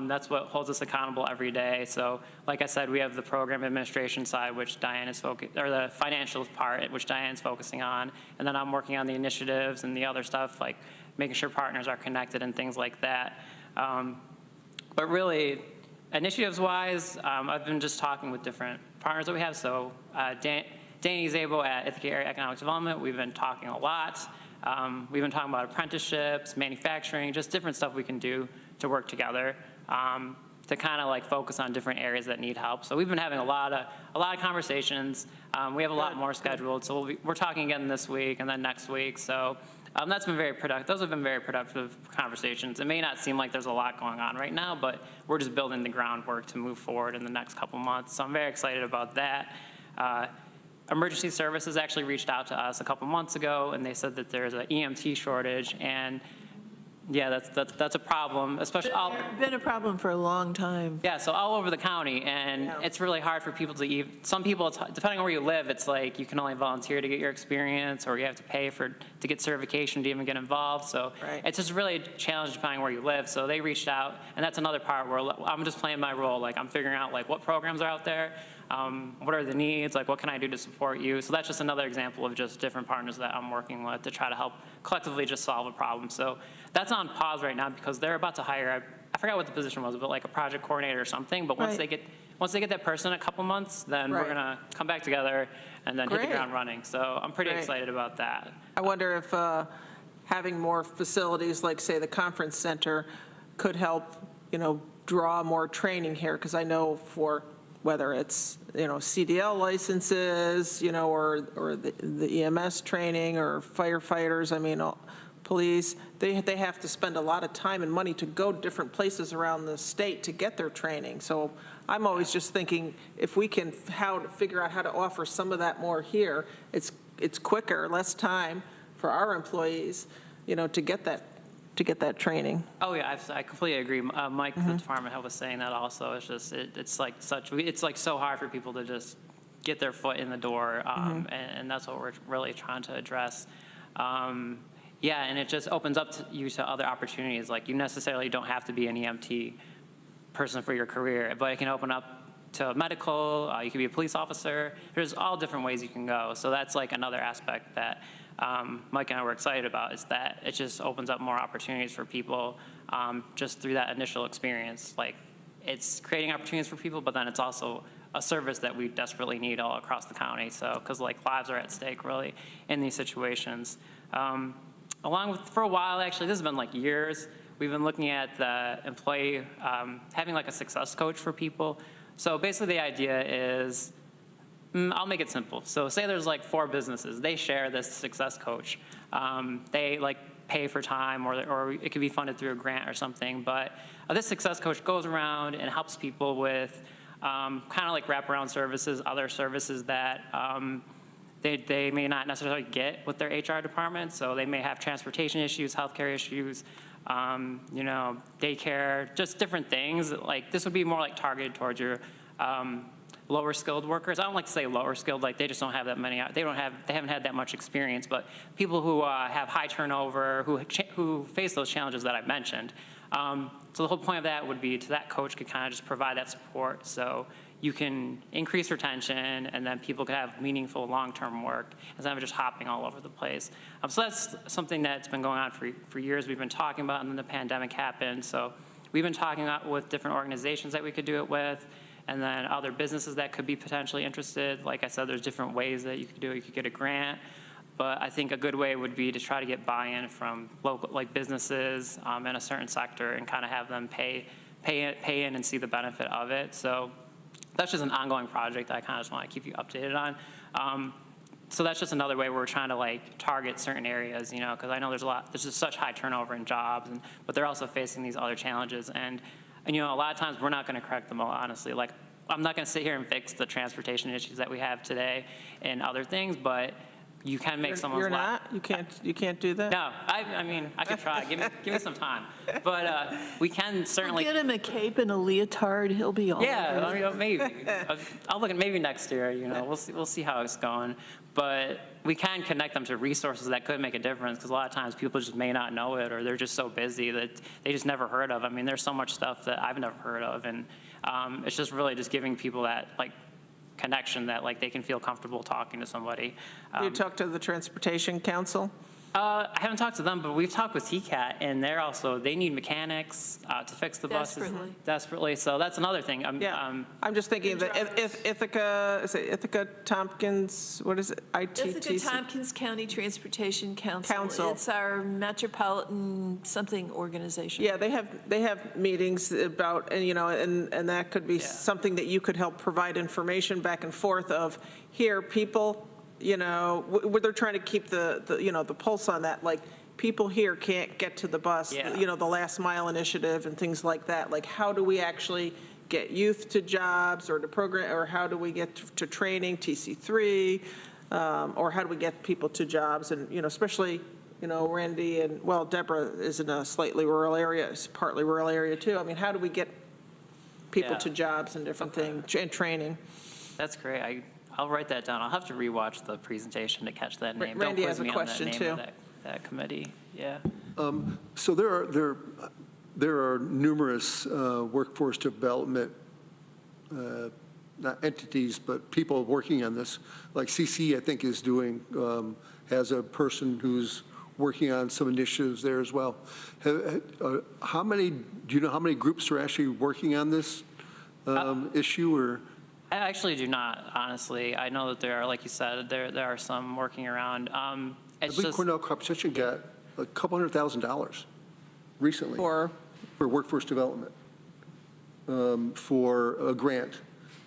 Speaker 16: That's what holds us accountable every day. So like I said, we have the program administration side, which Diane is focused, or the financial part, which Diane's focusing on. And then I'm working on the initiatives and the other stuff, like making sure partners are connected and things like that. But really, initiatives-wise, I've been just talking with different partners that we have. So Danny Zabo at Ithaca Area Economic Development, we've been talking a lot. We've been talking about apprenticeships, manufacturing, just different stuff we can do to work together to kind of like focus on different areas that need help. So we've been having a lot of conversations. We have a lot more scheduled. So we're talking again this week and then next week. So that's been very productive. Those have been very productive conversations. It may not seem like there's a lot going on right now, but we're just building the groundwork to move forward in the next couple months. So I'm very excited about that. Emergency services actually reached out to us a couple months ago, and they said that there's an EMT shortage, and yeah, that's a problem, especially
Speaker 4: It's been a problem for a long time.
Speaker 16: Yeah, so all over the county, and it's really hard for people to even, some people, depending on where you live, it's like you can only volunteer to get your experience, or you have to pay to get certification to even get involved. So it's just really a challenge depending on where you live. So they reached out, and that's another part where I'm just playing my role. Like I'm figuring out like what programs are out there, what are the needs, like what can I do to support you. So that's just another example of just different partners that I'm working with to try to help collectively just solve a problem. So that's on pause right now because they're about to hire, I forgot what the position was, but like a project coordinator or something. But once they get that person in a couple months, then we're gonna come back together and then hit the ground running. So I'm pretty excited about that.
Speaker 1: I wonder if having more facilities, like say the conference center, could help, draw more training here. Because I know for whether it's CDL licenses, or the EMS training or firefighters, police, they have to spend a lot of time and money to go different places around the state to get their training. So I'm always just thinking if we can figure out how to offer some of that more here, it's quicker, less time for our employees, to get that training.
Speaker 16: Oh yeah, I completely agree. Mike, the department head, was saying that also. It's just it's like so hard for people to just get their foot in the door, and that's what we're really trying to address. Yeah, and it just opens up you to other opportunities. Like you necessarily don't have to be an EMT person for your career, but it can open up to medical. You can be a police officer. There's all different ways you can go. So that's like another aspect that Mike and I were excited about, is that it just opens up more opportunities for people just through that initial experience. Like it's creating opportunities for people, but then it's also a service that we desperately need all across the county. So because like lives are at stake really in these situations. Along with, for a while actually, this has been like years, we've been looking at the employee having like a success coach for people. So basically the idea is, I'll make it simple. So say there's like 4 businesses, they share this success coach. They like pay for time, or it could be funded through a grant or something. But this success coach goes around and helps people with kind of like wraparound services, other services that they may not necessarily get with their HR department. So they may have transportation issues, healthcare issues, daycare, just different things. Like this would be more like targeted towards your lower skilled workers. I don't like to say lower skilled, like they just don't have that many, they haven't had that much experience, but people who have high turnover, who face those challenges that I mentioned. So the whole point of that would be that coach could kind of just provide that support so you can increase retention and then people could have meaningful long-term work instead of just hopping all over the place. So that's something that's been going on for years. We've been talking about, and then the pandemic happened. So we've been talking with different organizations that we could do it with, and then other businesses that could be potentially interested. Like I said, there's different ways that you could do it. You could get a grant, but I think a good way would be to try to get buy-in from local, like businesses in a certain sector, and kind of have them pay in and see the benefit of it. So that's just an ongoing project that I kind of just want to keep you updated on. so that's just another way we're trying to like target certain areas, you know, because I know there's just such high turnover in jobs, but they're also facing these other challenges. And you know, a lot of times we're not going to correct them all, honestly. Like, I'm not going to sit here and fix the transportation issues that we have today and other things, but you can make someone's
Speaker 1: You're
Speaker 16: life.
Speaker 1: not? You can't do that?
Speaker 16: No, I mean, I could try. Give me some time. But we can certainly.
Speaker 4: Get him a cape and a leotard, he'll be all
Speaker 16: Yeah,
Speaker 4: over.
Speaker 16: I mean, maybe. I'll look at maybe next year, you know, we'll see how it's going. But we can connect them to resources that could make a difference, because a lot of times people just may not know it, or they're just so busy that they just never heard of. I mean, there's so much stuff that I've never heard of, and it's just really just giving people that, like, connection that, like, they can feel comfortable talking to somebody.
Speaker 1: You talk to the Transportation Council?
Speaker 16: I haven't talked to them, but we've talked with TCAT, and they need mechanics to fix the buses desperately. So that's another thing. I'm
Speaker 1: just thinking that Ithaca, is it Ithaca, Tompkins, what is it?
Speaker 4: Ithaca Tompkins County Transportation Council. It's our metropolitan something organization.
Speaker 1: Yeah, they have meetings about, and you know, and that could be something that you could help provide information back and forth of, here, people, you know, where they're trying to keep the you know, the pulse on that, like, people here can't get to the bus, you know, the last mile initiative and things like that. Like, how do we actually get youth to jobs or to program, or how do we get to training, TC3, or how do we get people to jobs? And, you know, especially, you know, Randy and, well, Deborah is in a slightly rural area, it's partly rural area too. I mean, how do we get people to jobs and different things, and training?
Speaker 16: That's great. I'll write that down. I'll have to rewatch the presentation to catch that name.
Speaker 1: Randy
Speaker 16: Don't
Speaker 1: has a
Speaker 16: quiz me
Speaker 1: question
Speaker 16: on that
Speaker 1: too.
Speaker 16: name of that committee. Yeah.
Speaker 6: So there are numerous workforce development, not entities, but people working on this. Like CC, I think, is doing, has a person who's working on some initiatives there as well. Do you know how many groups are actually working on this issue, or?
Speaker 16: I actually do not, honestly. I know that there are, like you said, there are some working around.
Speaker 6: I believe Cornell Competition got a couple $100,000 recently for workforce development, for a grant.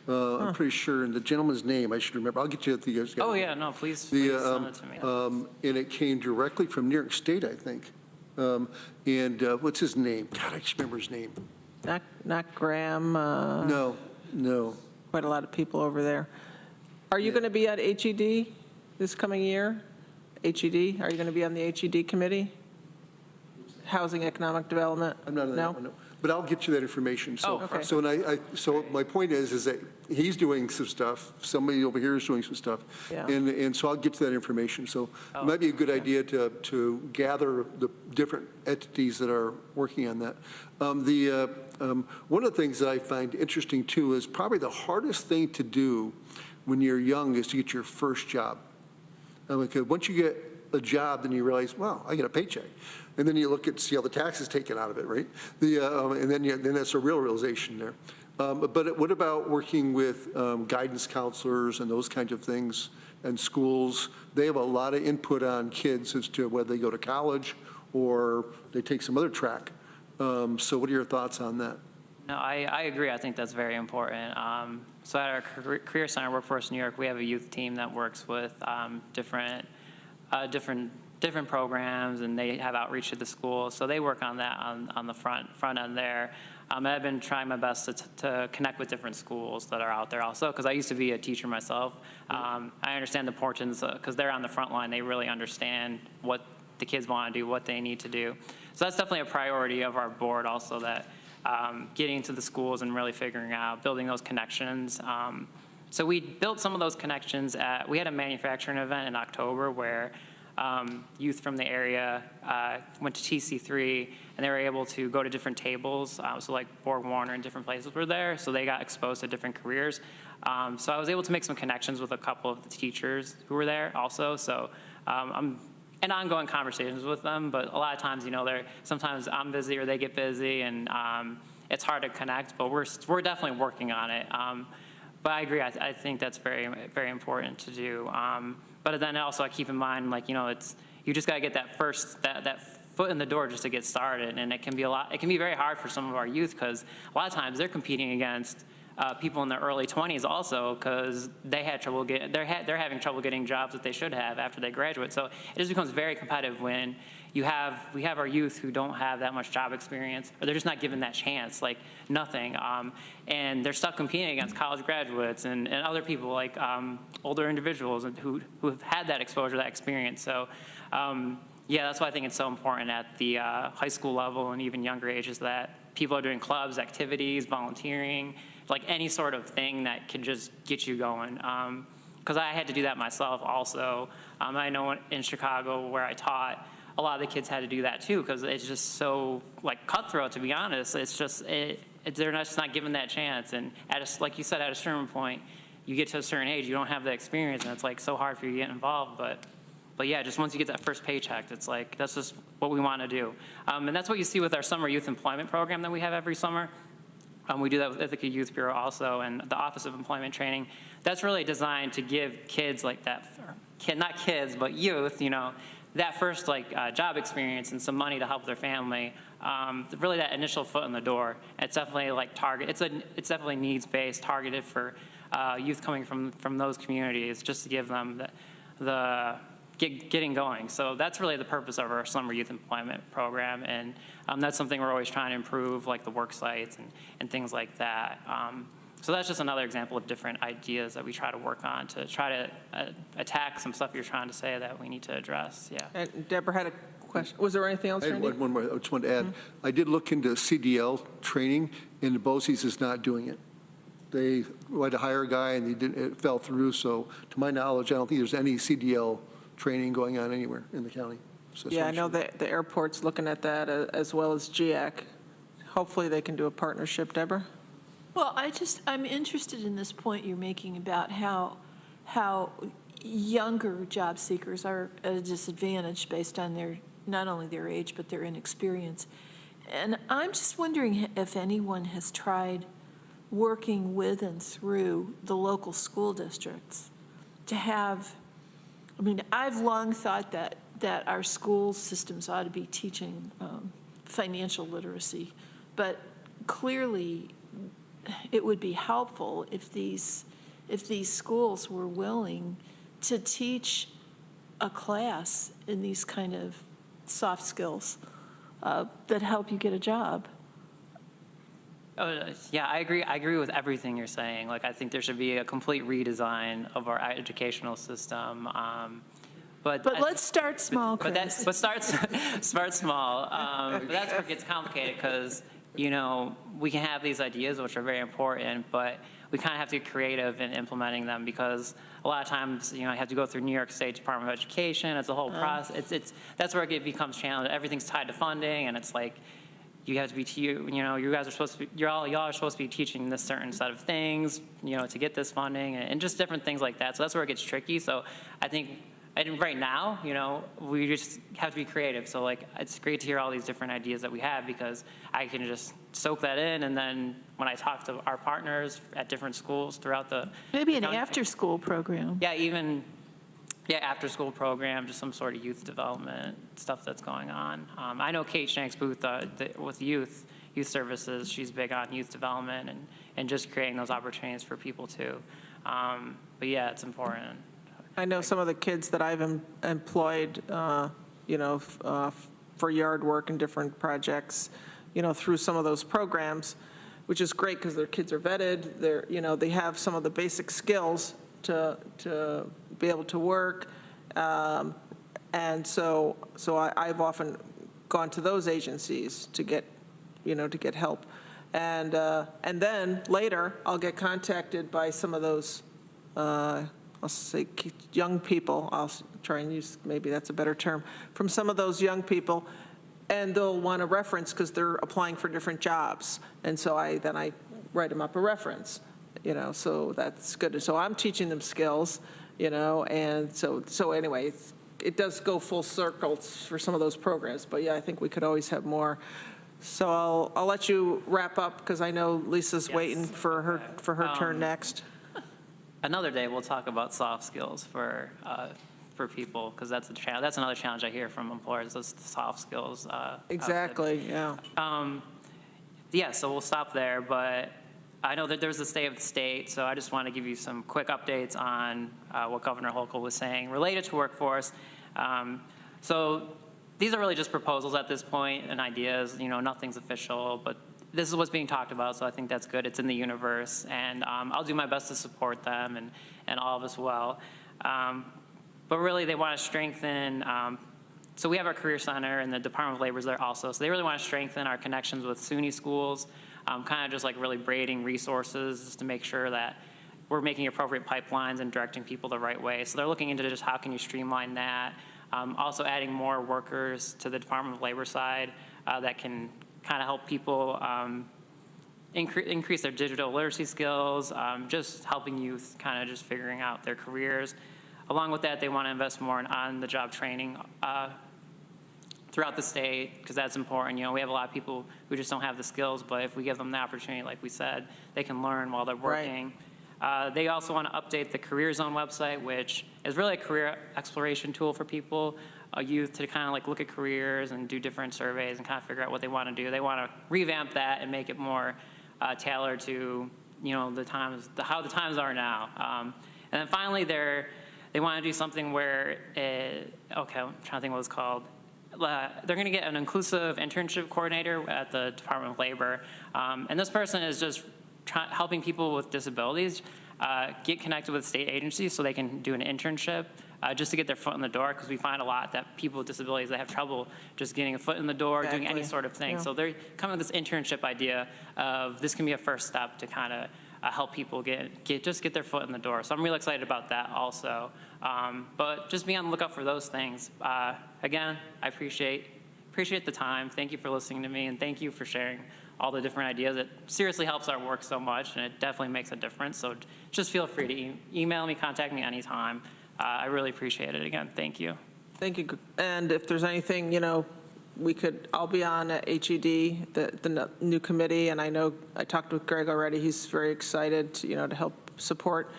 Speaker 6: I'm pretty sure, and the gentleman's name, I should remember. I'll get you at the guys.
Speaker 16: Oh, yeah, no, please send it to me.
Speaker 6: And it came directly from New York State, I think. And what's his name? God, I just remember his name.
Speaker 1: Not Graham.
Speaker 6: No.
Speaker 1: Quite a lot of people over there. Are you going to be at HED this coming year? HED? Are you going to be on the HED committee? Housing Economic Development?
Speaker 6: I'm not on that one, no. But I'll get you that information. So,
Speaker 1: okay.
Speaker 6: So my point is that he's doing some stuff. Somebody over here is doing some stuff, and so I'll get to that information. So it might be a good idea to gather the different entities that are working on that. One of the things that I find interesting too is probably the hardest thing to do when you're young is to get your first job. Because once you get a job, then you realize, wow, I get a paycheck. And then you look at, see all the taxes taken out of it, right? And then that's a real realization there. But what about working with guidance counselors and those kinds of things, and schools? They have a lot of input on kids as to whether they go to college or they take some other track. So what are your thoughts on that?
Speaker 16: No, I agree. I think that's very important. So at our Career Center Workforce New York, we have a youth team that works with different programs, and they have outreach to the schools. So they work on that on the front end there. And I've been trying my best to connect with different schools that are out there also, because I used to be a teacher myself. I understand the importance, because they're on the front line. They really understand what the kids want to do, what they need to do. So that's definitely a priority of our board also, that getting into the schools and really figuring out, building those connections. So we built some of those connections we had a manufacturing event in October where youth from the area went to TC3, and they were able to go to different tables. So like Borg Warner and different places were there, so they got exposed to different careers. So I was able to make some connections with a couple of the teachers who were there also. So I'm in ongoing conversations with them, but a lot of times, you know, sometimes I'm busy or they get busy, and it's hard to connect, but we're definitely working on it. But I agree, I think that's very, very important to do. But then also I keep in mind, like, you know, you just got to get that foot in the door just to get started, and it can be very hard for some of our youth, because a lot of times they're competing against people in their early 20s also, because they had trouble they're having trouble getting jobs that they should have after they graduate. So it just becomes very competitive when we have our youth who don't have that much job experience, or they're just not given that chance, like nothing, and they're stuck competing against college graduates and other people like older individuals who have had that exposure, that experience. So yeah, that's why I think it's so important at the high school level and even younger ages that people are doing clubs, activities, volunteering, like any sort of thing that can just get you going. Because I had to do that myself also. I know in Chicago where I taught, a lot of the kids had to do that too, because it's just so like cutthroat, to be honest. It's just, they're just not given that chance. And like you said, at a certain point, you get to a certain age, you don't have the experience, and it's like so hard for you to get involved. But yeah, just once you get that first paycheck, it's like, that's just what we want to do. And that's what you see with our summer youth employment program that we have every summer. We do that with Ithaca Youth Bureau also, and the Office of Employment Training. That's really designed to give kids like that, not kids, but youth, that first job experience and some money to help their family. Really that initial foot in the door. It's definitely it's definitely needs-based, targeted for youth coming from those communities, just to give them getting going. So that's really the purpose of our summer youth employment program, and that's something we're always trying to improve, like the work sites and things like that. So that's just another example of different ideas that we try to work on to try to attack some stuff you're trying to say that we need to address. Yeah.
Speaker 1: And Deborah had a question. Was there anything else?
Speaker 6: I had one more. I just wanted to add. I did look into CDL training, and the BOCES is not doing it. They wanted to hire a guy, and it fell through. So to my knowledge, I don't think there's any CDL training going on anywhere in the county. So
Speaker 1: yeah, I know the airport's looking at that as well as GIAC. Hopefully they can do a partnership. Deborah?
Speaker 4: Well, I'm interested in this point you're making about how younger job seekers are at a disadvantage based on not only their age, but their inexperience. And I'm just wondering if anyone has tried working with and through the local school districts to have, I've long thought that our school systems ought to be teaching financial literacy, but clearly it would be helpful if these schools were willing to teach a class in these kind of soft skills that help you get a job.
Speaker 16: Yeah, I agree with everything you're saying. Like, I think there should be a complete redesign of our educational system. But
Speaker 4: let's start small, Chris.
Speaker 16: But start small. But that's where it gets complicated, because we can have these ideas which are very important, but we kind of have to get creative in implementing them, because a lot of times, I have to go through New York State Department of Education. It's a whole process. That's where it becomes challenging. Everything's tied to funding, and it's like, you have to be, you guys are supposed to be, y'all are supposed to be teaching this certain set of things, to get this funding, and just different things like that. So that's where it gets tricky. So I think right now, we just have to be creative. So it's great to hear all these different ideas that we have, because I can just soak that in, and then when I talk to our partners at different schools throughout
Speaker 4: maybe an after-school program.
Speaker 16: Yeah, after-school program, just some sort of youth development stuff that's going on. I know Kate Shank's booth with youth services. She's big on youth development and just creating those opportunities for people too. But yeah, it's important.
Speaker 1: I know some of the kids that I've employed, for yard work and different projects, through some of those programs, which is great because their kids are vetted. They have some of the basic skills to be able to work, and so I've often gone to those agencies to get help, and then later I'll get contacted by some of those I'll say young people. I'll try and use, maybe that's a better term, from some of those young people, and they'll want a reference because they're applying for different jobs, and so I write them up a reference. So that's good. So I'm teaching them skills, and so anyway, it does go full circle for some of those programs. But yeah, I think we could always have more. So I'll let you wrap up, because I know Lisa's waiting for her turn next.
Speaker 16: Another day we'll talk about soft skills for people, because that's another challenge I hear from employers, those soft skills.
Speaker 1: Exactly. Yeah.
Speaker 16: Yeah. So we'll stop there, but I know that there's the state of the state, so I just want to give you some quick updates on what Governor Hochul was saying related to workforce. So these are really just proposals at this point and ideas, nothing's official, but this is what's being talked about, so I think that's good. It's in the universe, and I'll do my best to support them and all of us well. But really, they want to strengthen, so we have our Career Center, and the Department of Labor is there also, so they really want to strengthen our connections with SUNY schools, kind of just like really braiding resources just to make sure that we're making appropriate pipelines and directing people the right way. So they're looking into just how can you streamline that. Also adding more workers to the Department of Labor side that can kind of help people increase their digital literacy skills, just helping youth kind of just figuring out their careers. Along with that, they want to invest more in on-the-job training throughout the state, because that's important. We have a lot of people who just don't have the skills, but if we give them the opportunity, like we said, they can learn while they're working. Right. They also want to update the Career Zone website, which is really a career exploration tool for people, youth, to kind of like look at careers and do different surveys and kind of figure out what they want to do. They want to revamp that and make it more tailored to the times, how the times are now. And then finally, they want to do something where okay, I'm trying to think what it's called. They're going to get an inclusive internship coordinator at the Department of Labor, and this person is just helping people with disabilities get connected with state agencies so they can do an internship just to get their foot in the door, because we find a lot that people with disabilities, they have trouble just getting a foot in the door, doing any sort of thing. Yeah. So they're coming with this internship idea of this can be a first step to kind of help people get their foot in the door. So I'm really excited about that also. But just be on the lookout for those things. Again, I appreciate the time. Thank you for listening to me, and thank you for sharing all the different ideas. It seriously helps our work so much, and it definitely makes a difference. So just feel free to email me, contact me anytime. I really appreciate it. Again, thank you.
Speaker 1: Thank you. And if there's anything, I'll be on at HED, the new committee, and I know I talked with Greg already. He's very excited to help support,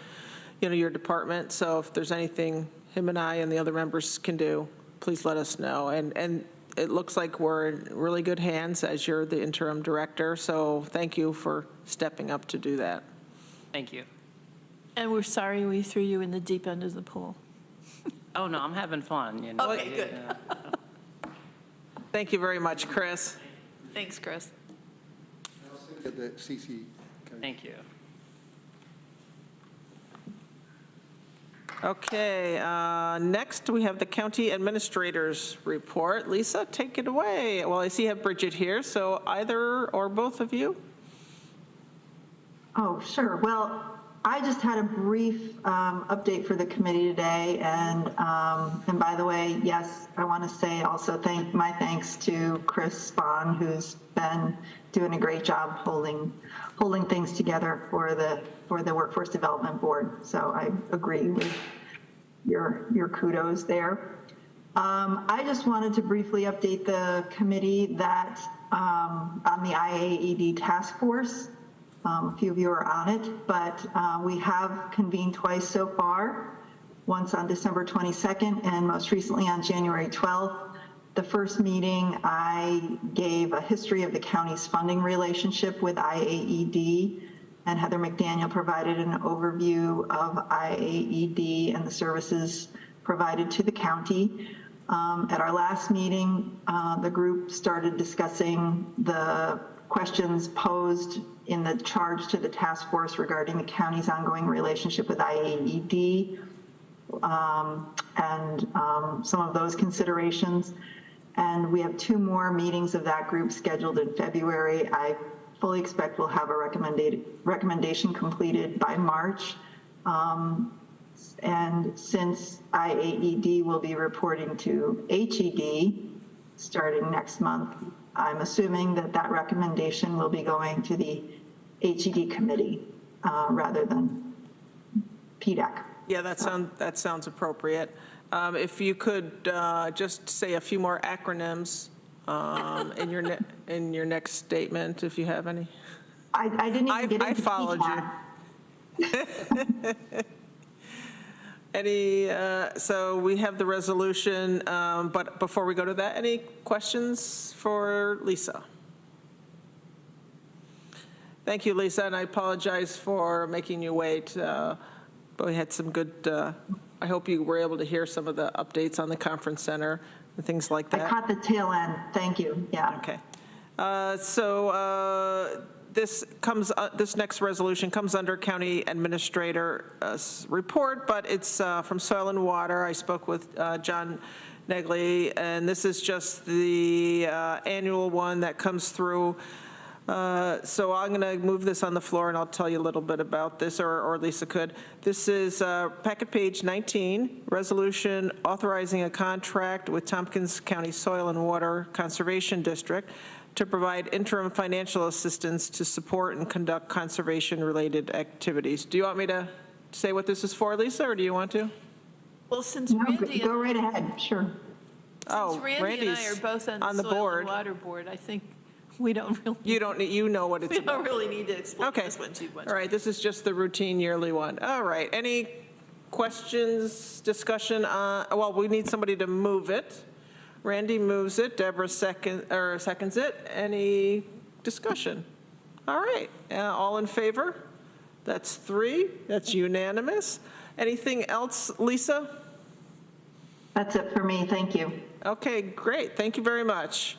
Speaker 1: your department. So if there's anything him and I and the other members can do, please let us know. And it looks like we're in really good hands as you're the interim director. So thank you for stepping up to do that.
Speaker 16: Thank you.
Speaker 4: And we're sorry we threw you in the deep end of the pool.
Speaker 16: Oh, no, I'm having fun.
Speaker 4: Okay, good.
Speaker 1: Thank you very much, Chris.
Speaker 4: Thanks, Chris.
Speaker 6: The CC.
Speaker 16: Thank you.
Speaker 1: Okay, next we have the county administrator's report. Lisa, take it away. Well, I see you have Bridget here, so either or both of you?
Speaker 17: Oh, sure. Well, I just had a brief update for the committee today, and by the way, yes, I want to say also my thanks to Chris Spahn, who's been doing a great job holding things together for the Workforce Development Board. So I agree with your kudos there. I just wanted to briefly update the committee that on the IAED task force. A few of you are on it, but we have convened twice so far, once on December 22nd and most recently on January 12th. The first meeting, I gave a history of the county's funding relationship with IAED, and Heather McDaniel provided an overview of IAED and the services provided to the county. At our last meeting, the group started discussing the questions posed in the charge to the task force regarding the county's ongoing relationship with IAED and some of those considerations. And we have 2 more meetings of that group scheduled in February. I fully expect we'll have a recommendation completed by March. And since IAED will be reporting to HED starting next month, I'm assuming that recommendation will be going to the HED committee rather than PDAC.
Speaker 1: Yeah, that sounds appropriate. If you could just say a few more acronyms in your next statement, if you have any.
Speaker 17: I didn't even get into
Speaker 1: I followed you. So we have the resolution, but before we go to that, any questions for Lisa? Thank you, Lisa, and I apologize for making you wait, but we had some good, I hope you were able to hear some of the updates on the conference center and things like that.
Speaker 17: I caught the tail end. Thank you. Yeah.
Speaker 1: Okay. This next resolution comes under County Administrator's report, but it's from Soil and Water. I spoke with John Negley, and this is just the annual one that comes through. So I'm going to move this on the floor, and I'll tell you a little bit about this, or Lisa could. This is packet page 19, resolution authorizing a contract with Tompkins County Soil and Water Conservation District to provide interim financial assistance to support and conduct conservation-related activities. Do you want me to say what this is for, Lisa, or do you want to?
Speaker 4: Well, since Randy,
Speaker 17: go right ahead. Sure.
Speaker 4: Since Randy and I are both on the Soil and Water Board, I think we don't really.
Speaker 1: You know what it's about.
Speaker 4: We don't really need to explain this one too much.
Speaker 1: All right, this is just the routine yearly one. All right, any questions, discussion? Well, we need somebody to move it. Randy moves it, Deborah seconds it. Any discussion? All right, all in favor? That's 3, that's unanimous. Anything else, Lisa?
Speaker 17: That's it for me, thank you.
Speaker 1: Okay, great, thank you very much.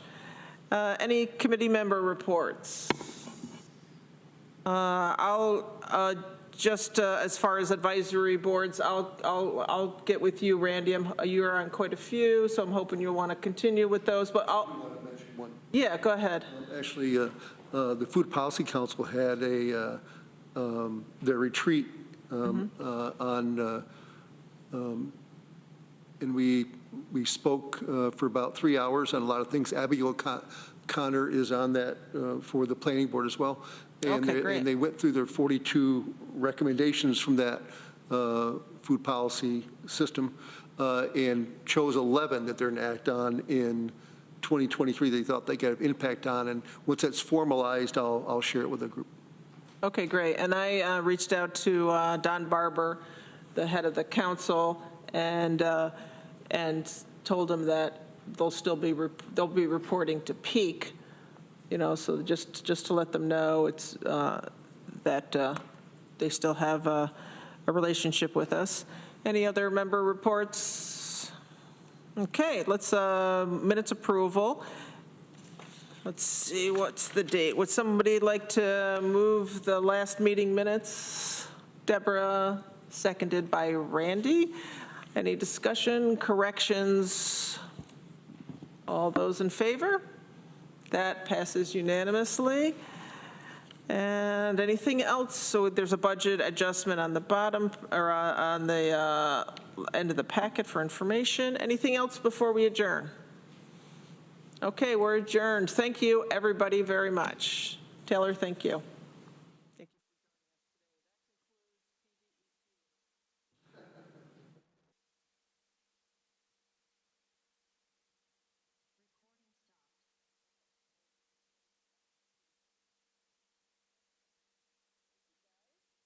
Speaker 1: Any committee member reports? I'll just as far as advisory boards, I'll get with you, Randy. You're on quite a few, so I'm hoping you'll want to continue with those. But yeah, go ahead.
Speaker 6: Actually, the Food Policy Council had their retreat and we spoke for about 3 hours on a lot of things. Abigail Connor is on that for the planning board as well. And, and they went through their 42 recommendations from that food policy system and chose 11 that they're going to act on in 2023 they thought they could have impact on. And once that's formalized, I'll share it with the group.
Speaker 1: Okay, great. And I reached out to Don Barber, the head of the council, and told him that they'll be reporting to Peak. You know, so just to let them know it's that they still have a relationship with us. Any other member reports? Okay, let's minutes approval. Let's see, what's the date? Would somebody like to move the last meeting minutes? Deborah, seconded by Randy. Any discussion, corrections? All those in favor? That passes unanimously. And anything else? So there's a budget adjustment on the bottom, or on the end of the packet for information. Anything else before we adjourn? Okay, we're adjourned. Thank you, everybody, very much. Taylor, thank you.